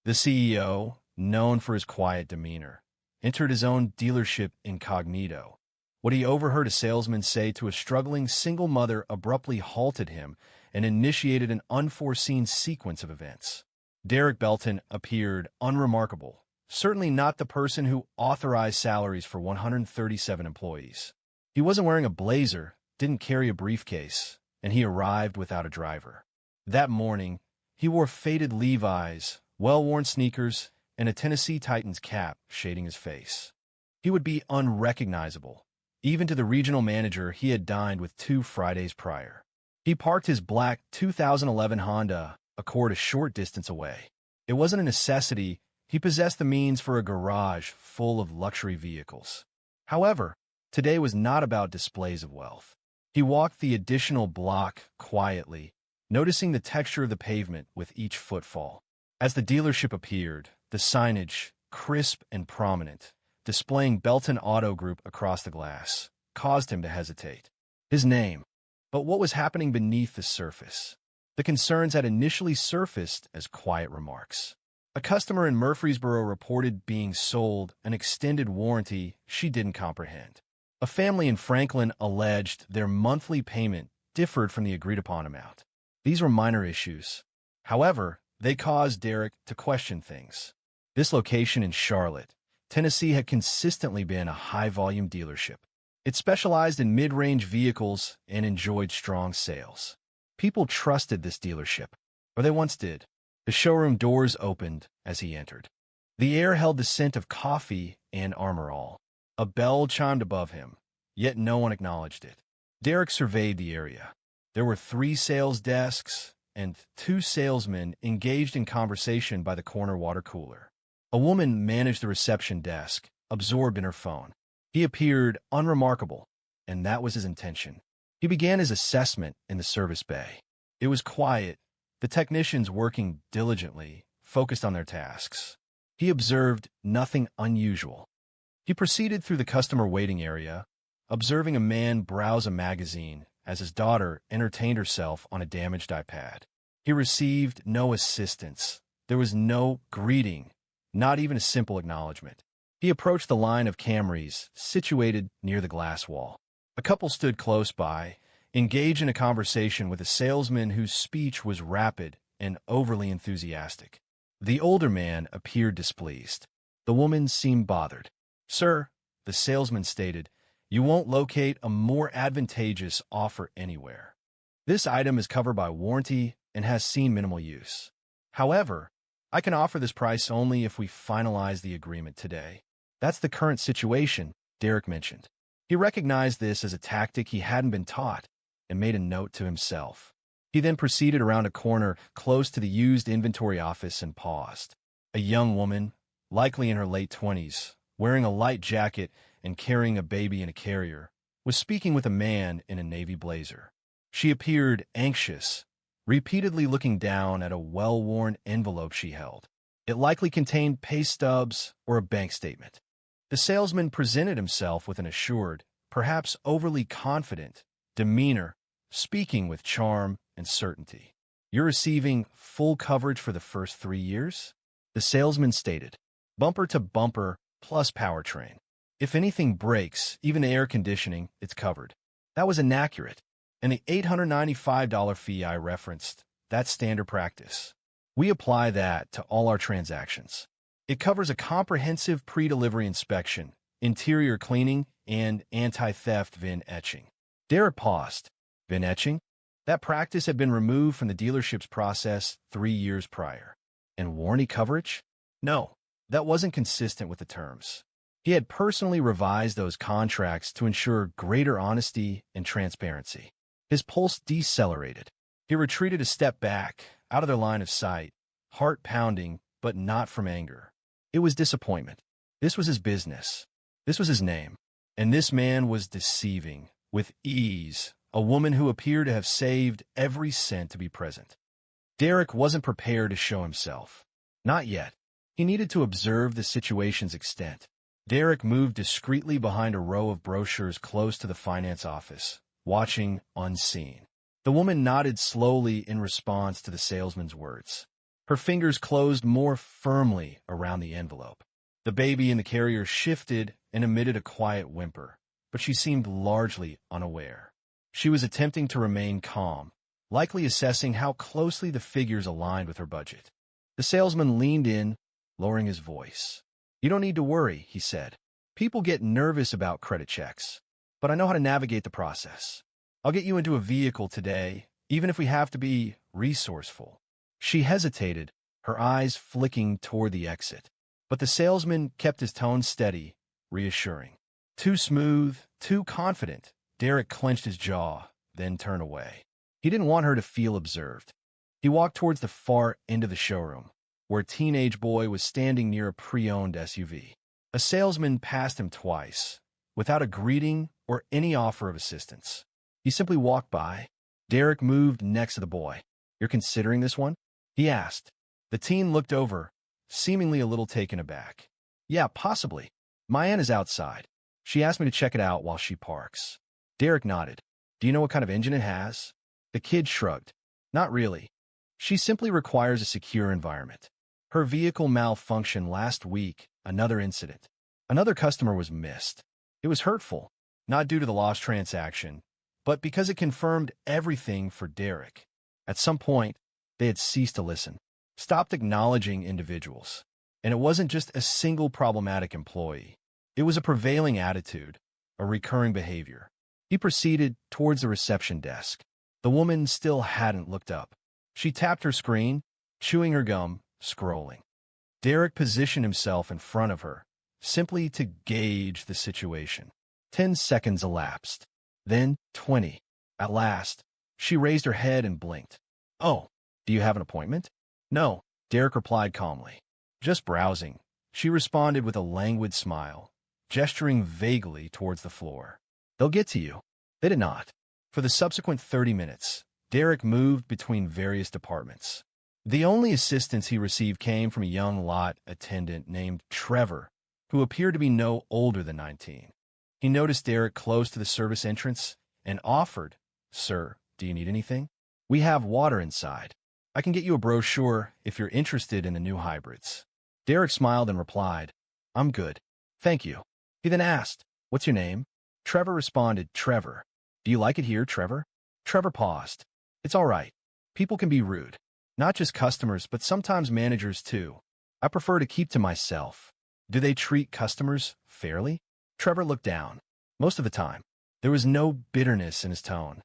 The CEO, known for his quiet demeanor, entered his own dealership incognito. What he overheard a salesman say to a struggling single mother abruptly halted him and initiated an unforeseen sequence of events. Derek Belton appeared unremarkable, certainly not the person who authorized salaries for 137 employees. He wasn't wearing a blazer, didn't carry a briefcase, and he arrived without a driver. That morning, he wore faded Levi's, well-worn sneakers, and a Tennessee Titans cap shading his face. He would be unrecognizable, even to the regional manager he had dined with 2 Fridays prior. He parked his black 2011 Honda Accord a short distance away. It wasn't a necessity. He possessed the means for a garage full of luxury vehicles. However, today was not about displays of wealth. He walked the additional block quietly, noticing the texture of the pavement with each footfall. As the dealership appeared, the signage, crisp and prominent, displaying Belton Auto Group across the glass, caused him to hesitate. His name. But what was happening beneath the surface? The concerns had initially surfaced as quiet remarks. A customer in Murfreesboro reported being sold an extended warranty she didn't comprehend. A family in Franklin alleged their monthly payment differed from the agreed-upon amount. These were minor issues. However, they caused Derek to question things. This location in Charlotte, Tennessee had consistently been a high-volume dealership. It specialized in mid-range vehicles and enjoyed strong sales. People trusted this dealership, or they once did. The showroom doors opened as he entered. The air held the scent of coffee and Armor All. A bell chimed above him, yet no one acknowledged it. Derek surveyed the area. There were 3 sales desks and 2 salesmen engaged in conversation by the corner water cooler. A woman managed the reception desk, absorbed in her phone. He appeared unremarkable, and that was his intention. He began his assessment in the service bay. It was quiet, the technicians working diligently, focused on their tasks. He observed nothing unusual. He proceeded through the customer waiting area, observing a man browse a magazine as his daughter entertained herself on a damaged iPad. He received no assistance. There was no greeting, not even a simple acknowledgement. He approached the line of Camrys situated near the glass wall. A couple stood close by, engaged in a conversation with a salesman whose speech was rapid and overly enthusiastic. The older man appeared displeased. The woman seemed bothered. "Sir," the salesman stated, "you won't locate a more advantageous offer anywhere. This item is covered by warranty and has seen minimal use. However, I can offer this price only if we finalize the agreement today." "That's the current situation," Derek mentioned. He recognized this as a tactic he hadn't been taught and made a note to himself. He then proceeded around a corner close to the used inventory office and paused. A young woman, likely in her late 20s, wearing a light jacket and carrying a baby in a carrier, was speaking with a man in a navy blazer. She appeared anxious, repeatedly looking down at a well-worn envelope she held. It likely contained pay stubs or a bank statement. The salesman presented himself with an assured, perhaps overly confident, demeanor, speaking with charm and certainty. "You're receiving full coverage for the first 3 years?" the salesman stated. "Bumper to bumper plus powertrain. If anything breaks, even the air conditioning, it's covered." That was inaccurate. And the $895 fee I referenced, that's standard practice. We apply that to all our transactions. It covers a comprehensive pre-delivery inspection, interior cleaning, and anti-theft VIN etching. Derek paused. VIN etching? That practice had been removed from the dealership's process 3 years prior. And warranty coverage? No, that wasn't consistent with the terms. He had personally revised those contracts to ensure greater honesty and transparency. His pulse decelerated. He retreated a step back, out of their line of sight, heart pounding, but not from anger. It was disappointment. This was his business. This was his name. And this man was deceiving, with ease, a woman who appeared to have saved every cent to be present. Derek wasn't prepared to show himself. Not yet. He needed to observe the situation's extent. Derek moved discreetly behind a row of brochures close to the finance office, watching unseen. The woman nodded slowly in response to the salesman's words. Her fingers closed more firmly around the envelope. The baby in the carrier shifted and emitted a quiet whimper, but she seemed largely unaware. She was attempting to remain calm, likely assessing how closely the figures aligned with her budget. The salesman leaned in, lowering his voice. "You don't need to worry," he said. "People get nervous about credit checks, but I know how to navigate the process. I'll get you into a vehicle today, even if we have to be resourceful." She hesitated, her eyes flicking toward the exit. But the salesman kept his tone steady, reassuring. Too smooth, too confident, Derek clenched his jaw, then turned away. He didn't want her to feel observed. He walked towards the far end of the showroom, where a teenage boy was standing near a pre-owned SUV. A salesman passed him twice, without a greeting or any offer of assistance. He simply walked by. Derek moved next to the boy. "You're considering this one?" he asked. The teen looked over, seemingly a little taken aback. "Yeah, possibly. My aunt is outside. She asked me to check it out while she parks." Derek nodded. "Do you know what kind of engine it has?" The kid shrugged. "Not really. She simply requires a secure environment. Her vehicle malfunctioned last week, another incident. Another customer was missed. It was hurtful, not due to the lost transaction, but because it confirmed everything for Derek. At some point, they had ceased to listen, stopped acknowledging individuals. And it wasn't just a single problematic employee. It was a prevailing attitude, a recurring behavior. He proceeded towards the reception desk. The woman still hadn't looked up. She tapped her screen, chewing her gum, scrolling. Derek positioned himself in front of her, simply to gauge the situation. 10 seconds elapsed. Then 20. At last, she raised her head and blinked. "Oh, do you have an appointment?" "No," Derek replied calmly. "Just browsing." She responded with a languid smile, gesturing vaguely towards the floor. "They'll get to you." They did not. For the subsequent 30 minutes, Derek moved between various departments. The only assistance he received came from a young lot attendant named Trevor, who appeared to be no older than 19. He noticed Derek close to the service entrance and offered, "Sir, do you need anything? We have water inside. I can get you a brochure if you're interested in the new hybrids." Derek smiled and replied, "I'm good. Thank you." He then asked, "What's your name?" Trevor responded, "Trevor." "Do you like it here, Trevor?" Trevor paused. "It's all right. People can be rude. Not just customers, but sometimes managers too. I prefer to keep to myself." "Do they treat customers fairly?" Trevor looked down. Most of the time. There was no bitterness in his tone.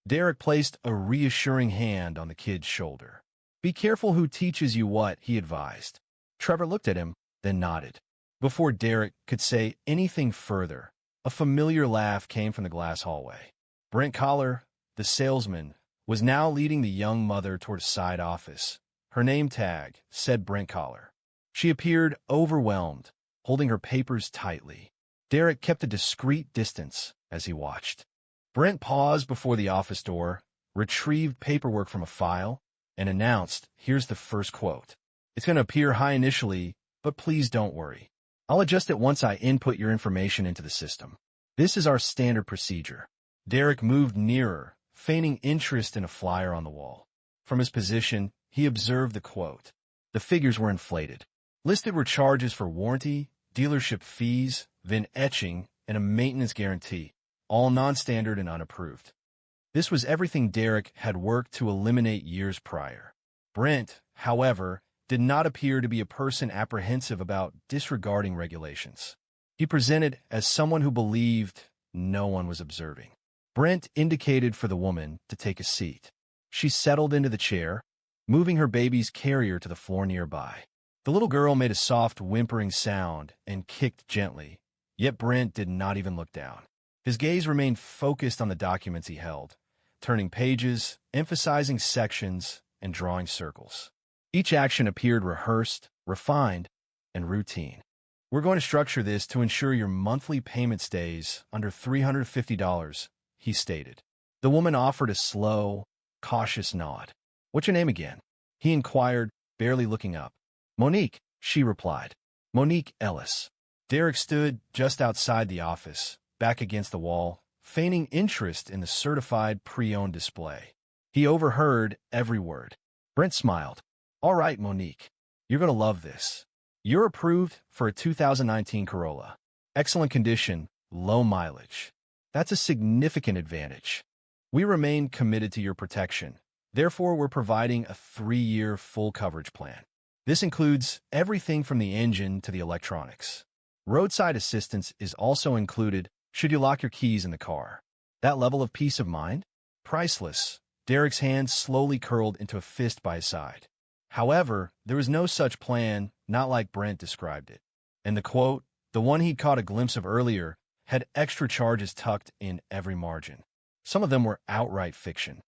Derek placed a reassuring hand on the kid's shoulder. "Be careful who teaches you what," he advised. Trevor looked at him, then nodded. Before Derek could say anything further, a familiar laugh came from the glass hallway. Brent Collar, the salesman, was now leading the young mother toward a side office. Her name tag said Brent Collar. She appeared overwhelmed, holding her papers tightly. Derek kept a discreet distance as he watched. Brent paused before the office door, retrieved paperwork from a file, and announced, "Here's the first quote. It's going to appear high initially, but please don't worry. I'll adjust it once I input your information into the system. This is our standard procedure." Derek moved nearer, feigning interest in a flyer on the wall. From his position, he observed the quote. The figures were inflated. Listed were charges for warranty, dealership fees, VIN etching, and a maintenance guarantee, all non-standard and unapproved. This was everything Derek had worked to eliminate years prior. Brent, however, did not appear to be a person apprehensive about disregarding regulations. He presented as someone who believed no one was observing. Brent indicated for the woman to take a seat. She settled into the chair, moving her baby's carrier to the floor nearby. The little girl made a soft whimpering sound and kicked gently, yet Brent did not even look down. His gaze remained focused on the documents he held, turning pages, emphasizing sections, and drawing circles. Each action appeared rehearsed, refined, and routine. "We're going to structure this to ensure your monthly payment stays under $350, he stated. The woman offered a slow, cautious nod. "What's your name again?" he inquired, barely looking up. "Monique," she replied. "Monique Ellis." Derek stood just outside the office, back against the wall, feigning interest in the certified pre-owned display. He overheard every word. Brent smiled. All right, Monique, you're going to love this. You're approved for a 2019 Corolla. Excellent condition, low mileage. That's a significant advantage. We remain committed to your protection. Therefore, we're providing a 3-year full coverage plan. This includes everything from the engine to the electronics. Roadside assistance is also included should you lock your keys in the car. That level of peace of mind? Priceless. Derek's hand slowly curled into a fist by his side. However, there was no such plan, not like Brent described it. And the quote, the one he'd caught a glimpse of earlier, had extra charges tucked in every margin. Some of them were outright fiction.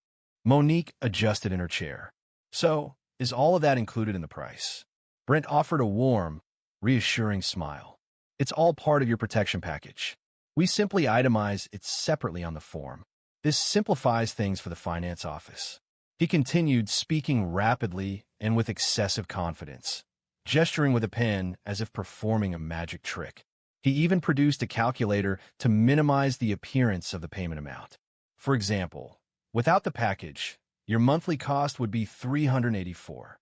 Monique adjusted in her chair. So, is all of that included in the price? Brent offered a warm, reassuring smile. It's all part of your protection package. We simply itemize it separately on the form. This simplifies things for the finance office. He continued, speaking rapidly and with excessive confidence, gesturing with a pen as if performing a magic trick. He even produced a calculator to minimize the appearance of the payment amount. For example, without the package, your monthly cost would be $384.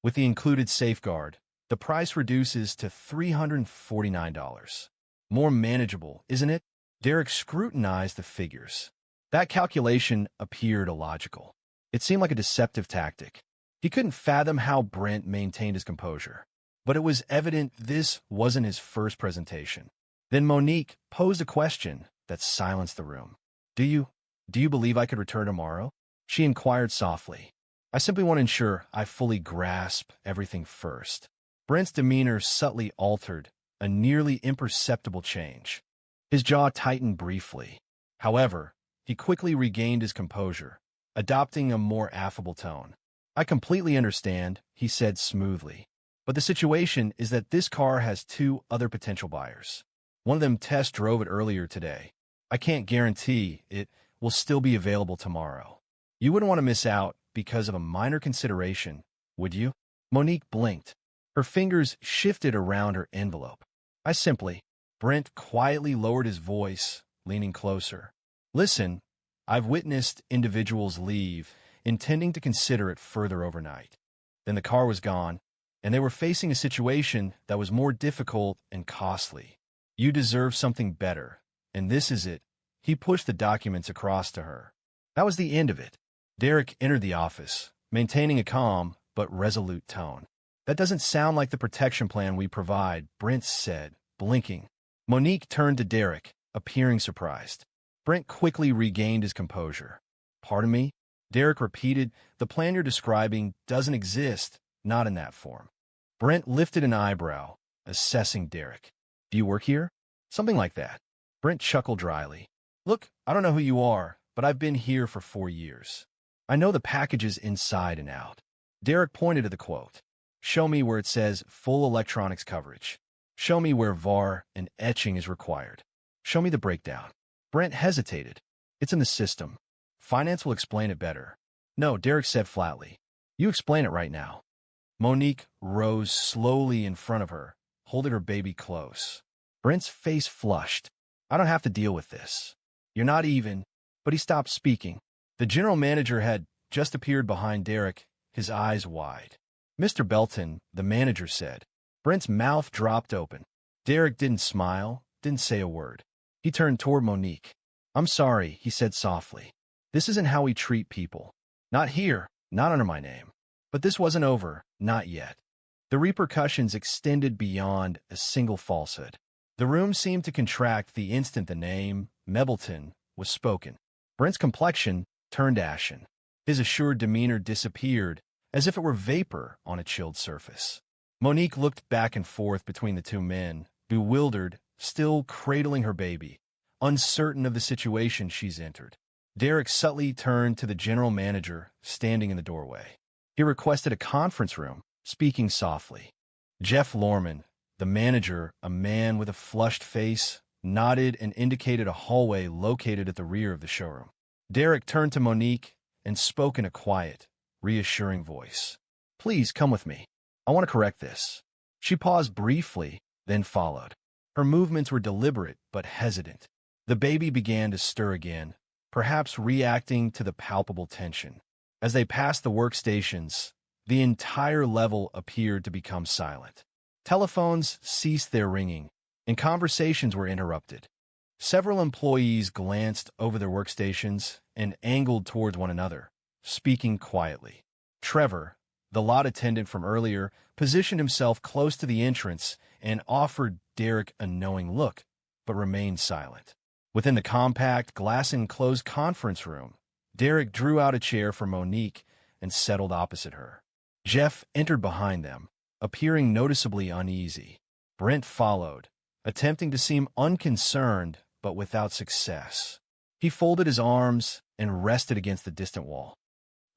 With the included safeguard, the price reduces to $349. More manageable, isn't it? Derek scrutinized the figures. That calculation appeared illogical. It seemed like a deceptive tactic. He couldn't fathom how Brent maintained his composure. But it was evident this wasn't his first presentation. Then Monique posed a question that silenced the room. Do you believe I could return tomorrow? She inquired softly. I simply want to ensure I fully grasp everything first. Brent's demeanor subtly altered, a nearly imperceptible change. His jaw tightened briefly. However, he quickly regained his composure, adopting a more affable tone. I completely understand, he said smoothly. But the situation is that this car has 2 other potential buyers. One of them test drove it earlier today. I can't guarantee it will still be available tomorrow. You wouldn't want to miss out because of a minor consideration, would you? Monique blinked. Her fingers shifted around her envelope. Brent quietly lowered his voice, leaning closer. Listen, I've witnessed individuals leave, intending to consider it further overnight. Then the car was gone, and they were facing a situation that was more difficult and costly. You deserve something better, and this is it. He pushed the documents across to her. That was the end of it. Derek entered the office, maintaining a calm but resolute tone. That doesn't sound like the protection plan we provide, Brent said, blinking. Monique turned to Derek, appearing surprised. Brent quickly regained his composure. Pardon me? Derek repeated, the plan you're describing doesn't exist, not in that form. Brent lifted an eyebrow, assessing Derek. Do you work here? Something like that. Brent chuckled dryly. Look, I don't know who you are, but I've been here for 4 years. I know the packages inside and out. Derek pointed to the quote. Show me where it says full electronics coverage. Show me where VAR and etching is required. Show me the breakdown. Brent hesitated. It's in the system. Finance will explain it better. No, Derek said flatly. You explain it right now. Monique rose slowly in front of her, holding her baby close. Brent's face flushed. I don't have to deal with this. You're not even. But he stopped speaking. The general manager had just appeared behind Derek, his eyes wide. Mr. Belton, the manager said. Brent's mouth dropped open. Derek didn't smile, didn't say a word. He turned toward Monique. I'm sorry, he said softly. This isn't how we treat people. Not here, not under my name. But this wasn't over, not yet. The repercussions extended beyond a single falsehood. The room seemed to contract the instant the name, Mebleton, was spoken. Brent's complexion turned ashen. His assured demeanor disappeared, as if it were vapor on a chilled surface. Monique looked back and forth between the 2 men, bewildered, still cradling her baby, uncertain of the situation she's entered. Derek subtly turned to the general manager, standing in the doorway. He requested a conference room, speaking softly. Jeff Lorman, the manager, a man with a flushed face, nodded and indicated a hallway located at the rear of the showroom. Derek turned to Monique and spoke in a quiet, reassuring voice. Please come with me. I want to correct this. She paused briefly, then followed. Her movements were deliberate but hesitant. The baby began to stir again, perhaps reacting to the palpable tension. As they passed the workstations, The entire level appeared to become silent. Telephones ceased their ringing, and conversations were interrupted. Several employees glanced over their workstations and angled towards one another, speaking quietly. Trevor, the lot attendant from earlier, positioned himself close to the entrance and offered Derek a knowing look, but remained silent. Within the compact, glass-enclosed conference room, Derek drew out a chair for Monique and settled opposite her. Jeff entered behind them, appearing noticeably uneasy. Brent followed, attempting to seem unconcerned but without success. He folded his arms and rested against the distant wall.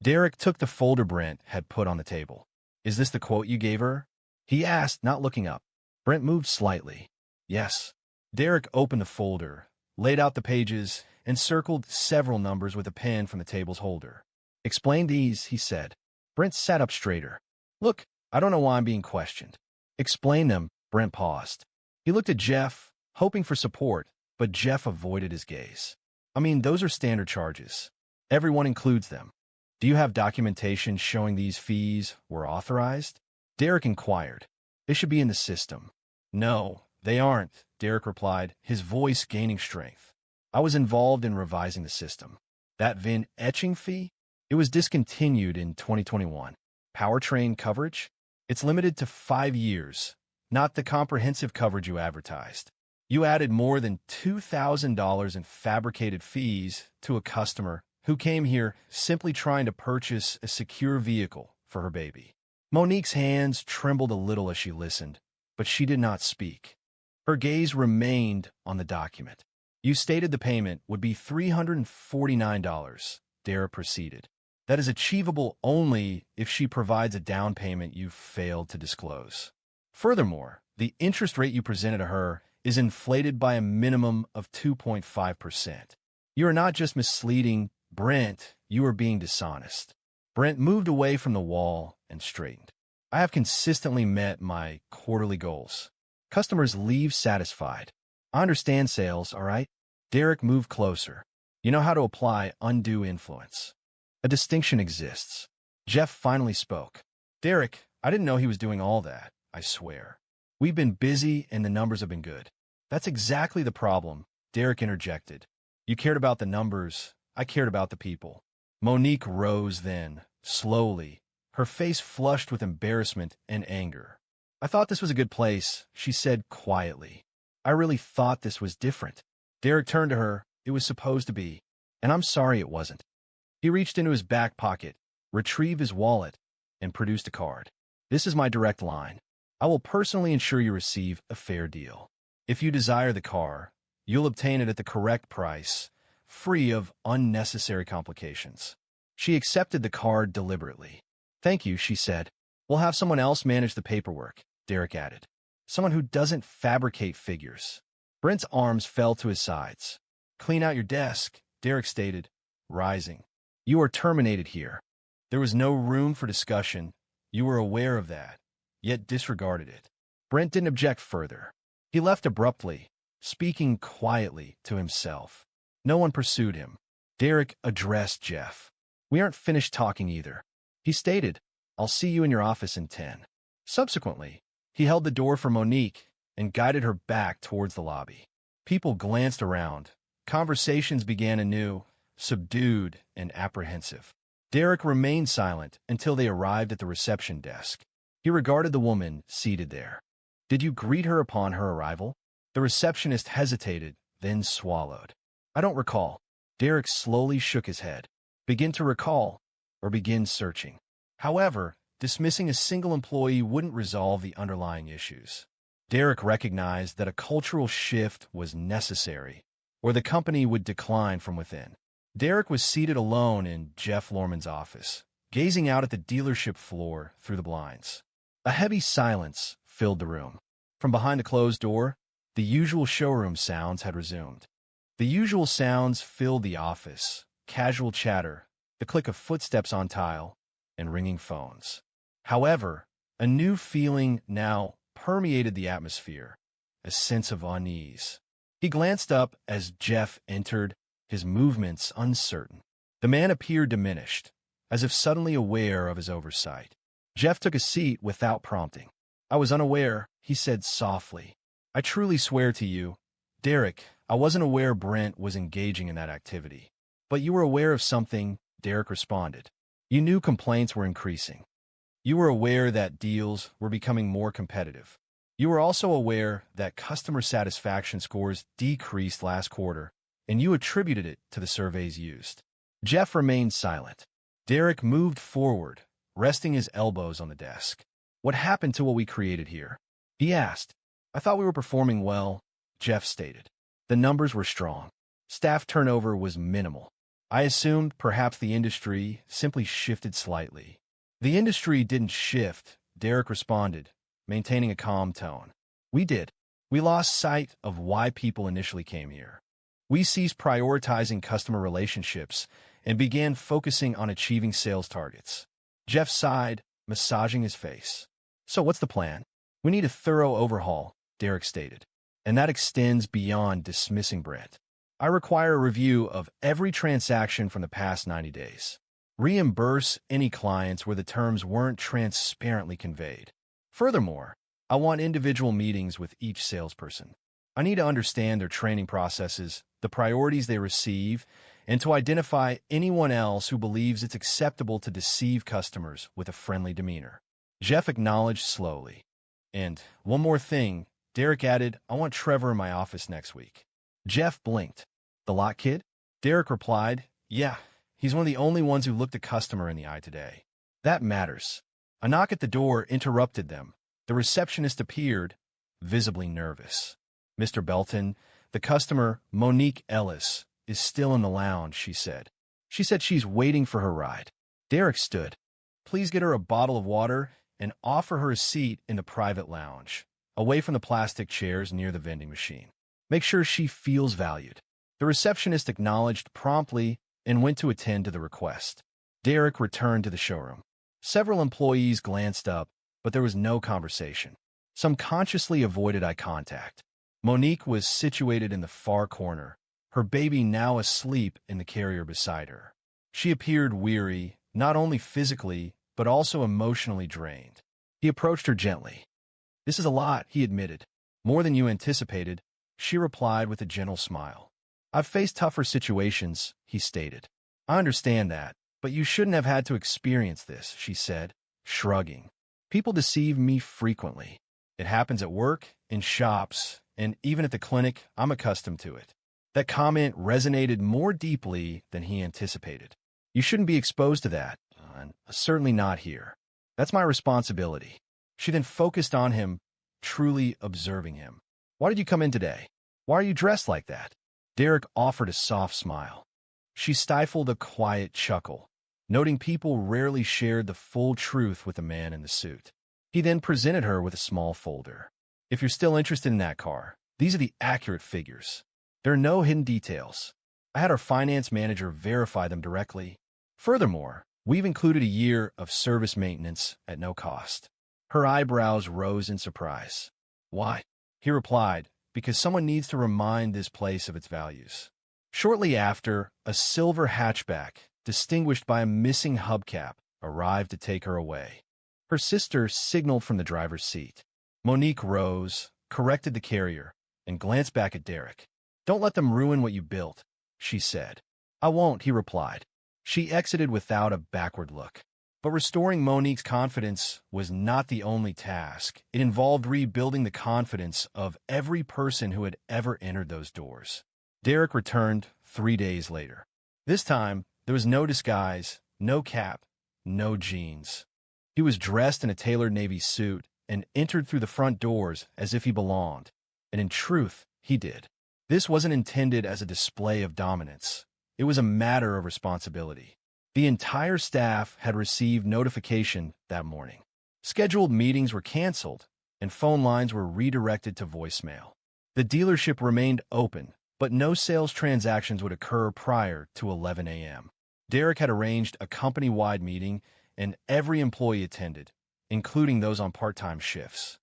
Derek took the folder Brent had put on the table. "Is this the quote you gave her?" he asked, not looking up. Brent moved slightly. "Yes." Derek opened the folder, laid out the pages, and circled several numbers with a pen from the table's holder. "Explain these," he said. Brent sat up straighter. "Look, I don't know why I'm being questioned." "Explain them." Brent paused. He looked at Jeff, hoping for support, but Jeff avoided his gaze. "I mean, those are standard charges. Everyone includes them. Do you have documentation showing these fees were authorized?" Derek inquired. "They should be in the system." "No, they aren't," Derek replied, his voice gaining strength. "I was involved in revising the system. That VIN etching fee? It was discontinued in 2021. Powertrain coverage? It's limited to 5 years, not the comprehensive coverage you advertised. You added more than $2,000 in fabricated fees to a customer who came here simply trying to purchase a secure vehicle for her baby." Monique's hands trembled a little as she listened, but she did not speak. Her gaze remained on the document. "You stated the payment would be $349, Dara proceeded. "That is achievable only if she provides a down payment you failed to disclose. Furthermore, the interest rate you presented to her is inflated by a minimum of 2.5%. You are not just misleading Brent, you are being dishonest." Brent moved away from the wall and straightened. "I have consistently met my quarterly goals. Customers leave satisfied. I understand sales, all right?" Derek moved closer. "You know how to apply undue influence. A distinction exists." Jeff finally spoke. "Derek, I didn't know he was doing all that, I swear. We've been busy and the numbers have been good." "That's exactly the problem," Derek interjected. "You cared about the numbers, I cared about the people." Monique rose then, slowly, her face flushed with embarrassment and anger. "I thought this was a good place," she said quietly. "I really thought this was different." Derek turned to her. "It was supposed to be, and I'm sorry it wasn't." He reached into his back pocket, retrieved his wallet, and produced a card. "This is my direct line. I will personally ensure you receive a fair deal. If you desire the car, you'll obtain it at the correct price, free of unnecessary complications." She accepted the card deliberately. "Thank you," she said. "We'll have someone else manage the paperwork," Derek added. "Someone who doesn't fabricate figures." Brent's arms fell to his sides. "Clean out your desk," Derek stated, rising. "You are terminated here." There was no room for discussion. You were aware of that, yet disregarded it. Brent didn't object further. He left abruptly, speaking quietly to himself. No one pursued him. Derek addressed Jeff. "We aren't finished talking either." He stated, "I'll see you in your office in 10. Subsequently, he held the door for Monique and guided her back towards the lobby. People glanced around. Conversations began anew, subdued and apprehensive. Derek remained silent until they arrived at the reception desk. He regarded the woman seated there. "Did you greet her upon her arrival?" The receptionist hesitated, then swallowed. "I don't recall." Derek slowly shook his head. "Begin to recall, or begin searching." However, dismissing a single employee wouldn't resolve the underlying issues. Derek recognized that a cultural shift was necessary, or the company would decline from within. Derek was seated alone in Jeff Lorman's office, gazing out at the dealership floor through the blinds. A heavy silence filled the room. From behind the closed door, the usual showroom sounds had resumed. The usual sounds filled the office: casual chatter, the click of footsteps on tile, and ringing phones. However, a new feeling now permeated the atmosphere, a sense of unease. He glanced up as Jeff entered, his movements uncertain. The man appeared diminished, as if suddenly aware of his oversight. Jeff took a seat without prompting. I was unaware, he said softly. I truly swear to you, Derek, I wasn't aware Brent was engaging in that activity. But you were aware of something, Derek responded. You knew complaints were increasing. You were aware that deals were becoming more competitive. You were also aware that customer satisfaction scores decreased last quarter, and you attributed it to the surveys used. Jeff remained silent. Derek moved forward, resting his elbows on the desk. What happened to what we created here? He asked. I thought we were performing well, Jeff stated. The numbers were strong. Staff turnover was minimal. I assumed perhaps the industry simply shifted slightly. The industry didn't shift, Derek responded, maintaining a calm tone. We did. We lost sight of why people initially came here. We ceased prioritizing customer relationships and began focusing on achieving sales targets. Jeff sighed, massaging his face. So what's the plan? We need a thorough overhaul, Derek stated. And that extends beyond dismissing Brent. I require a review of every transaction from the past 90 days. Reimburse any clients where the terms weren't transparently conveyed. Furthermore, I want individual meetings with each salesperson. I need to understand their training processes, the priorities they receive, and to identify anyone else who believes it's acceptable to deceive customers with a friendly demeanor. Jeff acknowledged slowly. And one more thing, Derek added, I want Trevor in my office next week. Jeff blinked. The lot kid? Derek replied, yeah, he's one of the only ones who looked a customer in the eye today. That matters. A knock at the door interrupted them. The receptionist appeared, visibly nervous. Mr. Belton, the customer, Monique Ellis, is still in the lounge, she said. She said she's waiting for her ride. Derek stood. Please get her a bottle of water and offer her a seat in the private lounge, away from the plastic chairs near the vending machine. Make sure she feels valued. The receptionist acknowledged promptly and went to attend to the request. Derek returned to the showroom. Several employees glanced up, but there was no conversation. Some consciously avoided eye contact. Monique was situated in the far corner, her baby now asleep in the carrier beside her. She appeared weary, not only physically, but also emotionally drained. He approached her gently. This is a lot, he admitted. More than you anticipated, she replied with a gentle smile. I've faced tougher situations, he stated. I understand that, but you shouldn't have had to experience this, she said, shrugging. People deceive me frequently. It happens at work, in shops, and even at the clinic. I'm accustomed to it. That comment resonated more deeply than he anticipated. You shouldn't be exposed to that, and certainly not here. That's my responsibility. She then focused on him, truly observing him. Why did you come in today? Why are you dressed like that? Derek offered a soft smile. She stifled a quiet chuckle, noting people rarely shared the full truth with the man in the suit. He then presented her with a small folder. If you're still interested in that car, these are the accurate figures. There are no hidden details. I had our finance manager verify them directly. Furthermore, we've included a year of service maintenance at no cost. Her eyebrows rose in surprise. Why? He replied, because someone needs to remind this place of its values. Shortly after, a silver hatchback, distinguished by a missing hubcap, arrived to take her away. Her sister signaled from the driver's seat. Monique rose, corrected the carrier, and glanced back at Derek. Don't let them ruin what you built, she said. I won't, he replied. She exited without a backward look. But restoring Monique's confidence was not the only task. It involved rebuilding the confidence of every person who had ever entered those doors. Derek returned 3 days later. This time, there was no disguise, no cap, no jeans. He was dressed in a tailored navy suit and entered through the front doors as if he belonged. And in truth, he did. This wasn't intended as a display of dominance. It was a matter of responsibility. The entire staff had received notification that morning. Scheduled meetings were canceled, and phone lines were redirected to voicemail. The dealership remained open, but no sales transactions would occur prior to 11 a.m. Derek had arranged a company-wide meeting, and every employee attended, including those on part-time shifts.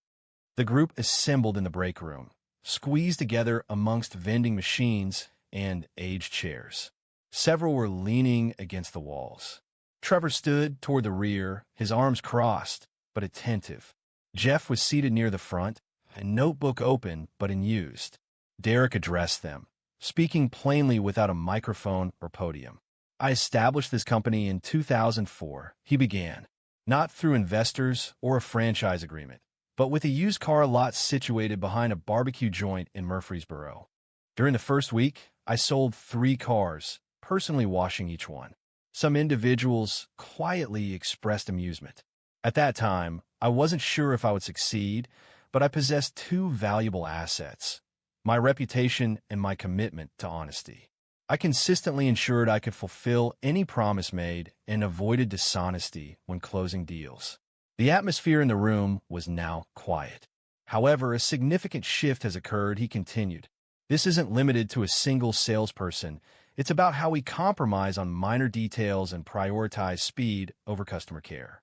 The group assembled in the break room, squeezed together amongst vending machines and aged chairs. Several were leaning against the walls. Trevor stood toward the rear, his arms crossed, but attentive. Jeff was seated near the front, a notebook open but unused. Derek addressed them, speaking plainly without a microphone or podium. I established this company in 2004, he began, not through investors or a franchise agreement, but with a used car lot situated behind a barbecue joint in Murfreesboro. During the first week, I sold 3 cars, personally washing each one. Some individuals quietly expressed amusement. At that time, I wasn't sure if I would succeed, but I possessed 2 valuable assets: my reputation and my commitment to honesty. I consistently ensured I could fulfill any promise made and avoided dishonesty when closing deals. The atmosphere in the room was now quiet. However, a significant shift has occurred, he continued. This isn't limited to a single salesperson. It's about how we compromise on minor details and prioritize speed over customer care.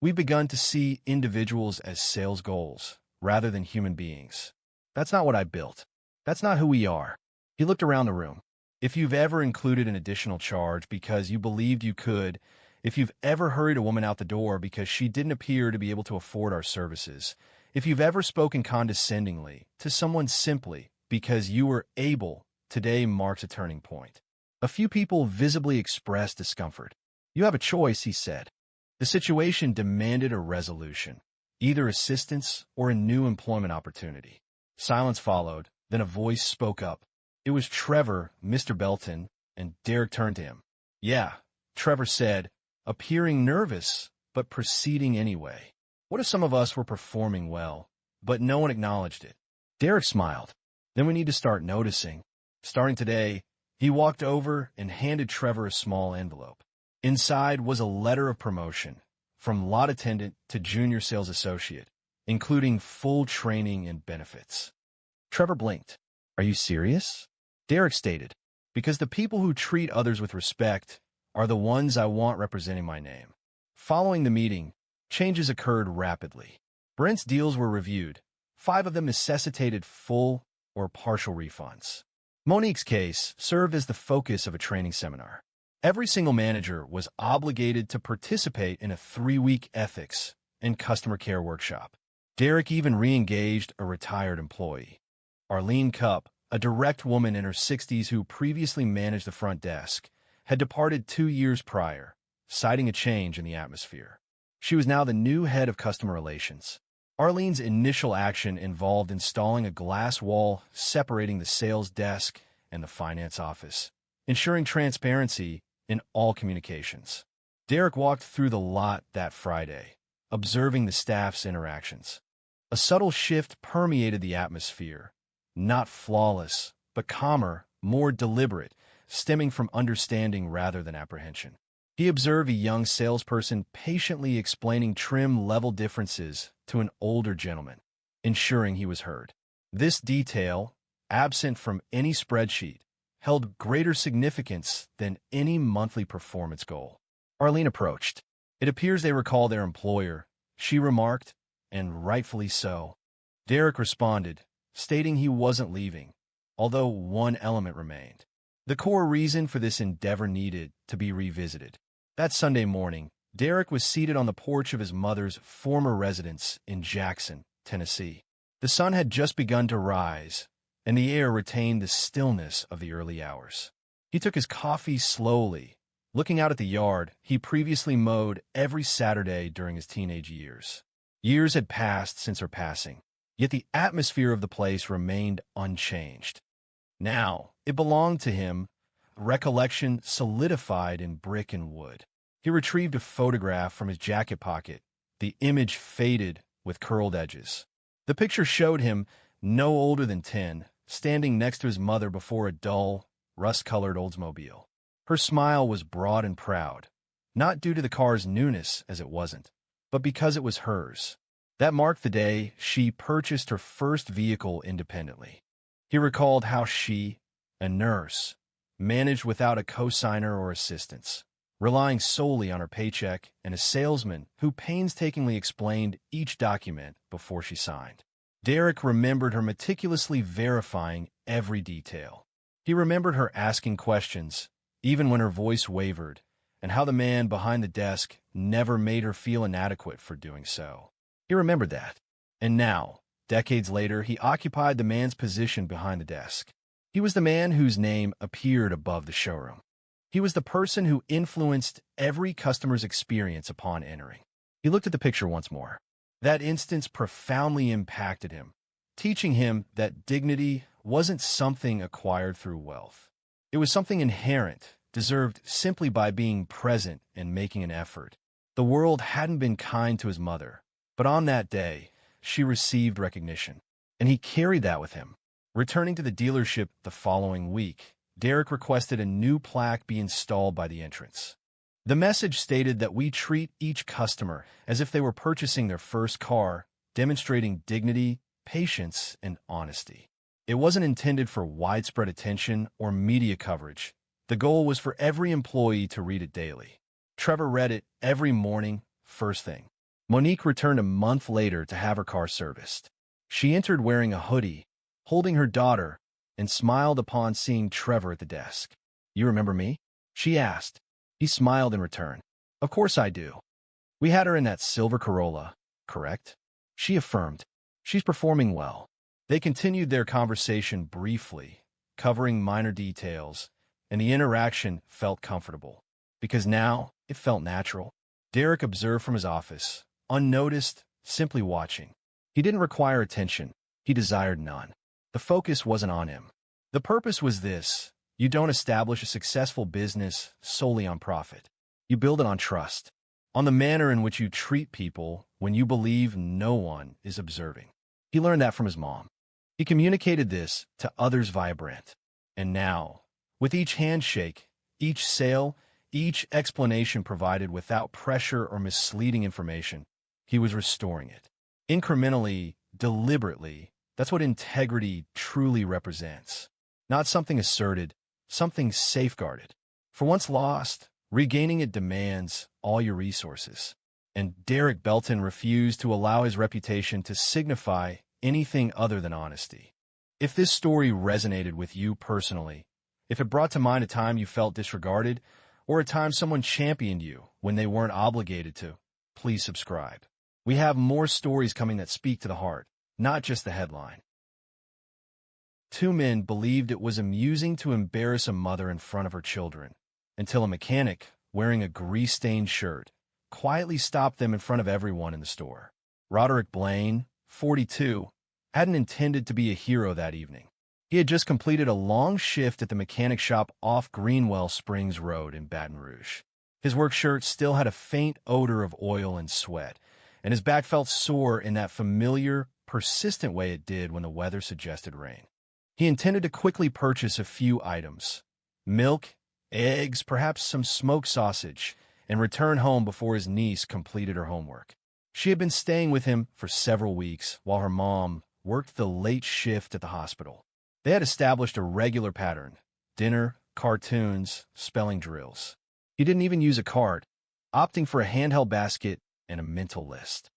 We've begun to see individuals as sales goals rather than human beings. That's not what I built. That's not who we are. He looked around the room. If you've ever included an additional charge because you believed you could, if you've ever hurried a woman out the door because she didn't appear to be able to afford our services, if you've ever spoken condescendingly to someone simply because you were able, today marks a turning point. A few people visibly expressed discomfort. You have a choice, he said. The situation demanded a resolution, either assistance or a new employment opportunity. Silence followed, then a voice spoke up. It was Trevor, Mr. Belton, and Derek turned to him. Yeah, Trevor said, appearing nervous, but proceeding anyway. What if some of us were performing well, but no one acknowledged it? Derek smiled. Then we need to start noticing. Starting today, he walked over and handed Trevor a small envelope. Inside was a letter of promotion, from lot attendant to junior sales associate, including full training and benefits. Trevor blinked. Are you serious? Derek stated, because the people who treat others with respect are the ones I want representing my name. Following the meeting, changes occurred rapidly. Brent's deals were reviewed. 5 of them necessitated full or partial refunds. Monique's case served as the focus of a training seminar. Every single manager was obligated to participate in a 3-week ethics and customer care workshop. Derek even re-engaged a retired employee. Arlene Cupp, a direct woman in her 60s who previously managed the front desk, had departed 2 years prior, citing a change in the atmosphere. She was now the new head of customer relations. Arlene's initial action involved installing a glass wall separating the sales desk and the finance office, ensuring transparency in all communications. Derek walked through the lot that Friday, observing the staff's interactions. A subtle shift permeated the atmosphere, not flawless, but calmer, more deliberate, stemming from understanding rather than apprehension. He observed a young salesperson patiently explaining trim-level differences to an older gentleman, ensuring he was heard. This detail, absent from any spreadsheet, held greater significance than any monthly performance goal. Arlene approached. It appears they recall their employer, she remarked, and rightfully so. Derek responded, stating he wasn't leaving, although one element remained. The core reason for this endeavor needed to be revisited. That Sunday morning, Derek was seated on the porch of his mother's former residence in Jackson, Tennessee. The sun had just begun to rise, and the air retained the stillness of the early hours. He took his coffee slowly, looking out at the yard he previously mowed every Saturday during his teenage years. Years had passed since her passing, yet the atmosphere of the place remained unchanged. Now, it belonged to him, recollection solidified in brick and wood. He retrieved a photograph from his jacket pocket, the image faded with curled edges. The picture showed him, no older than 10, standing next to his mother before a dull, rust-colored Oldsmobile. Her smile was broad and proud, not due to the car's newness as it wasn't, but because it was hers. That marked the day she purchased her first vehicle independently. He recalled how she, a nurse, managed without a co-signer or assistance, relying solely on her paycheck and a salesman who painstakingly explained each document before she signed. Derek remembered her meticulously verifying every detail. He remembered her asking questions, even when her voice wavered, and how the man behind the desk never made her feel inadequate for doing so. He remembered that. And now, decades later, he occupied the man's position behind the desk. He was the man whose name appeared above the showroom. He was the person who influenced every customer's experience upon entering. He looked at the picture once more. That instance profoundly impacted him, teaching him that dignity wasn't something acquired through wealth. It was something inherent, deserved simply by being present and making an effort. The world hadn't been kind to his mother, but on that day, she received recognition, and he carried that with him. Returning to the dealership the following week, Derek requested a new plaque be installed by the entrance. The message stated that we treat each customer as if they were purchasing their first car, demonstrating dignity, patience, and honesty. It wasn't intended for widespread attention or media coverage. The goal was for every employee to read it daily. Trevor read it every morning, first thing. Monique returned a month later to have her car serviced. She entered wearing a hoodie, holding her daughter, and smiled upon seeing Trevor at the desk. "You remember me?" she asked. He smiled in return. "Of course I do. We had her in that silver Corolla, correct?" She affirmed. "She's performing well." They continued their conversation briefly, covering minor details, and the interaction felt comfortable, because now it felt natural. Derek observed from his office, unnoticed, simply watching. He didn't require attention. He desired none. The focus wasn't on him. The purpose was this: you don't establish a successful business solely on profit. You build it on trust, on the manner in which you treat people when you believe no one is observing. He learned that from his mom. He communicated this to others via Brent. And now, with each handshake, each sale, each explanation provided without pressure or misleading information, he was restoring it. Incrementally, deliberately, that's what integrity truly represents. Not something asserted, something safeguarded. For once lost, regaining it demands all your resources. And Derek Belton refused to allow his reputation to signify anything other than honesty. If this story resonated with you personally, if it brought to mind a time you felt disregarded, or a time someone championed you when they weren't obligated to, please subscribe. We have more stories coming that speak to the heart, not just the headline. Two men believed it was amusing to embarrass a mother in front of her children, until a mechanic, wearing a grease-stained shirt, quietly stopped them in front of everyone in the store. Roderick Blaine, 42, hadn't intended to be a hero that evening. He had just completed a long shift at the mechanic shop off Greenwell Springs Road in Baton Rouge. His work shirt still had a faint odor of oil and sweat, and his back felt sore in that familiar, persistent way it did when the weather suggested rain. He intended to quickly purchase a few items: milk, eggs, perhaps some smoked sausage, and return home before his niece completed her homework. She had been staying with him for several weeks while her mom worked the late shift at the hospital. They had established a regular pattern: dinner, cartoons, spelling drills. He didn't even use a card, opting for a handheld basket and a mental list.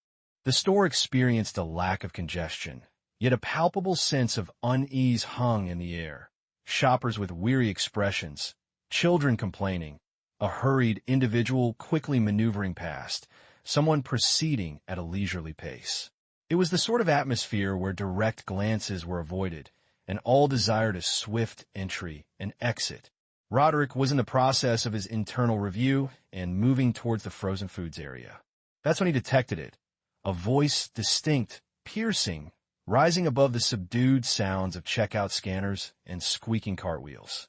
The store experienced a lack of congestion, yet a palpable sense of unease hung in the air. Shoppers with weary expressions, children complaining, a hurried individual quickly maneuvering past, someone proceeding at a leisurely pace. It was the sort of atmosphere where direct glances were avoided, and all desired a swift entry and exit. Roderick was in the process of his internal review and moving towards the frozen foods area. That's when he detected it, a voice distinct, piercing, rising above the subdued sounds of checkout scanners and squeaking cartwheels.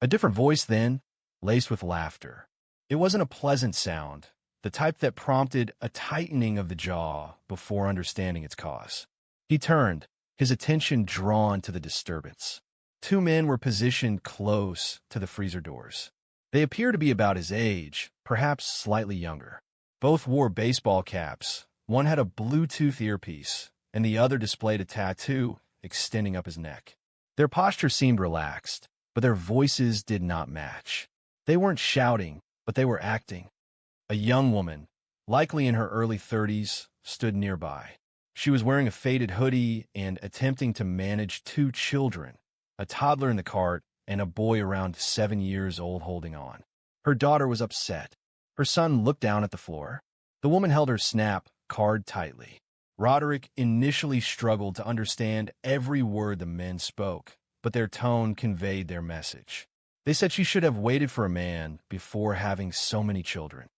A different voice then, laced with laughter. It wasn't a pleasant sound, the type that prompted a tightening of the jaw before understanding its cause. He turned, his attention drawn to the disturbance. Two men were positioned close to the freezer doors. They appeared to be about his age, perhaps slightly younger. Both wore baseball caps. One had a Bluetooth earpiece, and the other displayed a tattoo extending up his neck. Their posture seemed relaxed, but their voices did not match. They weren't shouting, but they were acting. A young woman, likely in her early 30s, stood nearby. She was wearing a faded hoodie and attempting to manage two children, a toddler in the cart and a boy around 7 years old holding on. Her daughter was upset, Her son looked down at the floor. The woman held her snap card tightly. Roderick initially struggled to understand every word the men spoke, but their tone conveyed their message. They said she should have waited for a man before having so many children.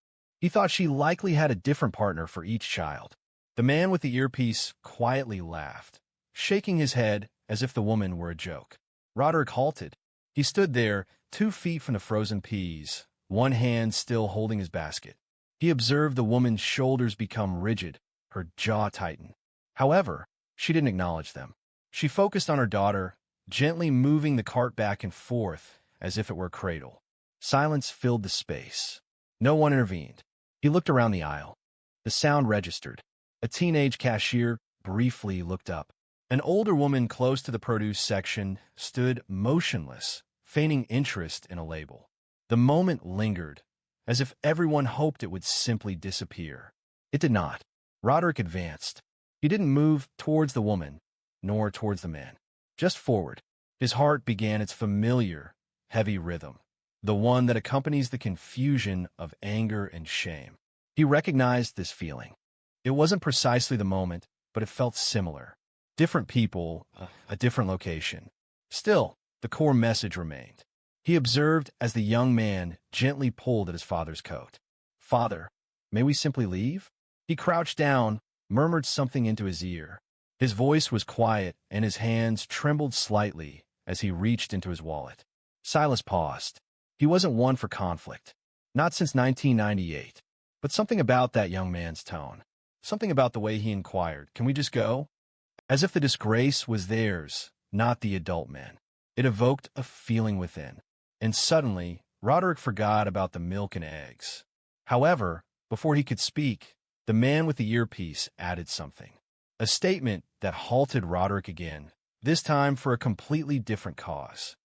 He thought she likely had a different partner for each child. The man with the earpiece quietly laughed, shaking his head as if the woman were a joke. Roderick halted. He stood there, 2 feet from the frozen peas, one hand still holding his basket. He observed the woman's shoulders become rigid, her jaw tighten. However, she didn't acknowledge them. She focused on her daughter, gently moving the cart back and forth as if it were a cradle. Silence filled the space. No one intervened. He looked around the aisle. The sound registered. A teenage cashier briefly looked up. An older woman close to the produce section stood motionless, feigning interest in a label. The moment lingered, as if everyone hoped it would simply disappear. It did not. Roderick advanced. He didn't move towards the woman, nor towards the man. Just forward. His heart began its familiar, heavy rhythm, the one that accompanies the confusion of anger and shame. He recognized this feeling. It wasn't precisely the moment, but it felt similar. Different people, a different location. Still, the core message remained. He observed as the young man gently pulled at his father's coat. "Father, may we simply leave?" He crouched down, murmured something into his ear. His voice was quiet, and his hands trembled slightly as he reached into his wallet. Silas paused. He wasn't one for conflict. Not since 1998. But something about that young man's tone. Something about the way he inquired, "Can we just go?" As if the disgrace was theirs, not the adult men. It evoked a feeling within. And suddenly, Roderick forgot about the milk and eggs. However, before he could speak, the man with the earpiece added something. A statement that halted Roderick again, this time for a completely different cause.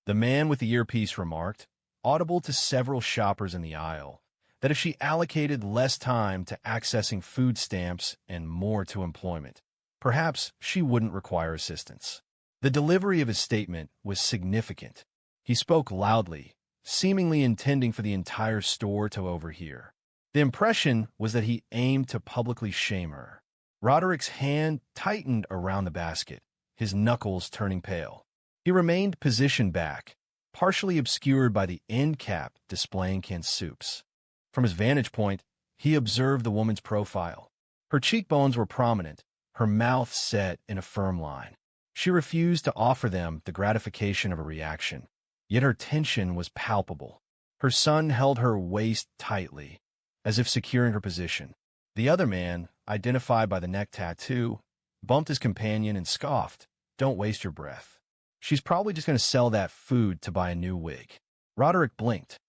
The man with the earpiece remarked, audible to several shoppers in the aisle, that if she allocated less time to accessing food stamps and more to employment, perhaps she wouldn't require assistance. The delivery of his statement was significant. He spoke loudly, seemingly intending for the entire store to overhear. The impression was that he aimed to publicly shame her. Roderick's hand tightened around the basket, his knuckles turning pale. He remained positioned back, partially obscured by the end cap displaying canned soups. From his vantage point, he observed the woman's profile. Her cheekbones were prominent, her mouth set in a firm line. She refused to offer them the gratification of a reaction, yet her tension was palpable. Her son held her waist tightly, as if securing her position. The other man, identified by the neck tattoo, bumped his companion and scoffed, "Don't waste your breath. She's probably just going to sell that food to buy a new wig." Roderick blinked.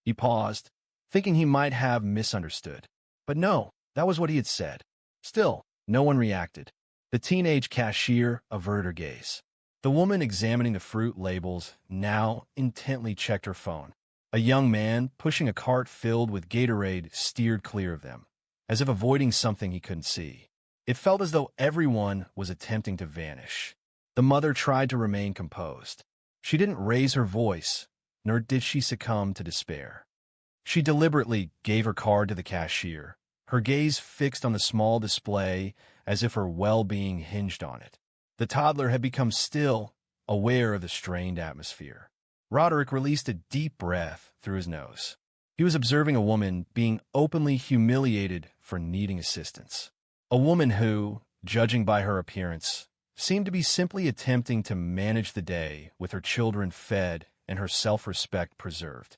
He paused, thinking he might have misunderstood. But no, that was what he had said. Still, no one reacted. The teenage cashier averted her gaze. The woman examining the fruit labels now intently checked her phone. A young man pushing a cart filled with Gatorade steered clear of them, as if avoiding something he couldn't see. It felt as though everyone was attempting to vanish. The mother tried to remain composed. She didn't raise her voice, nor did she succumb to despair. She deliberately gave her card to the cashier, her gaze fixed on the small display as if her well-being hinged on it. The toddler had become still, aware of the strained atmosphere. Roderick released a deep breath through his nose. He was observing a woman being openly humiliated for needing assistance. A woman who, judging by her appearance, seemed to be simply attempting to manage the day with her children fed and her self-respect preserved.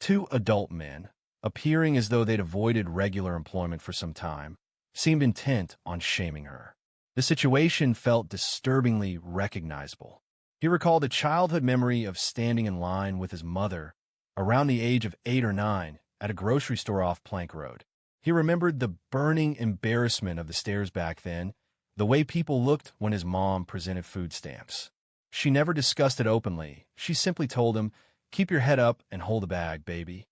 Two adult men, appearing as though they'd avoided regular employment for some time, seemed intent on shaming her. The situation felt disturbingly recognizable. He recalled a childhood memory of standing in line with his mother around the age of 8 or 9 at a grocery store off Plank Road. He remembered the burning embarrassment of the stairs back then, the way people looked when his mom presented food stamps. She never discussed it openly. She simply told him, "Keep your head up and hold the bag, baby."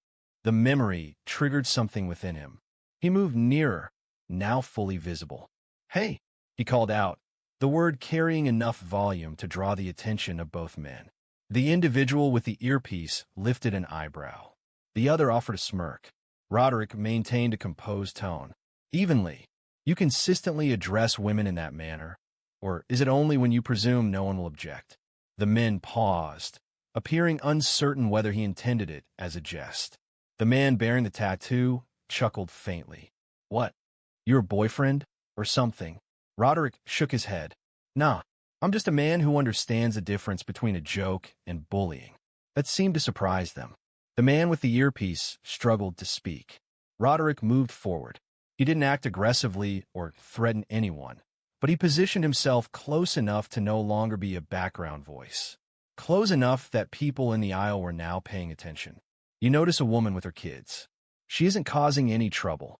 The memory triggered something within him. He moved nearer, now fully visible. "Hey," he called out, the word carrying enough volume to draw the attention of both men. The individual with the earpiece lifted an eyebrow. The other offered a smirk. Roderick maintained a composed tone. Evenly, you consistently address women in that manner, or is it only when you presume no one will object? The men paused, appearing uncertain whether he intended it as a jest. The man bearing the tattoo chuckled faintly. What? Your boyfriend? Or something? Roderick shook his head. Nah, I'm just a man who understands the difference between a joke and bullying. That seemed to surprise them. The man with the earpiece struggled to speak. Roderick moved forward. He didn't act aggressively or threaten anyone, but he positioned himself close enough to no longer be a background voice. Close enough that people in the aisle were now paying attention. You notice a woman with her kids. She isn't causing any trouble.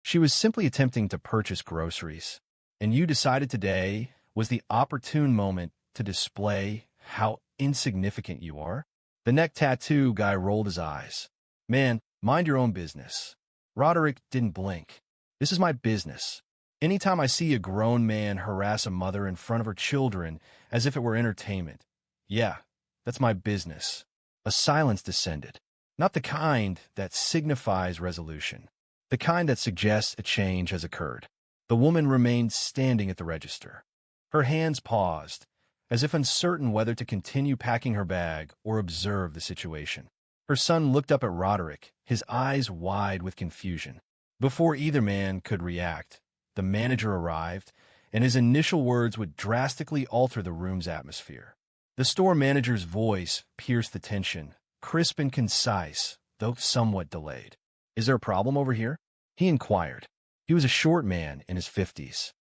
She was simply attempting to purchase groceries. And you decided today was the opportune moment to display how insignificant you are? The neck tattoo guy rolled his eyes. Man, mind your own business. Roderick didn't blink. This is my business. Anytime I see a grown man harass a mother in front of her children as if it were entertainment, yeah, that's my business. A silence descended. Not the kind that signifies resolution. The kind that suggests a change has occurred. The woman remained standing at the register. Her hands paused, as if uncertain whether to continue packing her bag or observe the situation. Her son looked up at Roderick, his eyes wide with confusion. Before either man could react, the manager arrived, and his initial words would drastically alter the room's atmosphere. The store manager's voice pierced the tension, crisp and concise, though somewhat delayed. Is there a problem over here? He inquired. He was a short man in his 50s.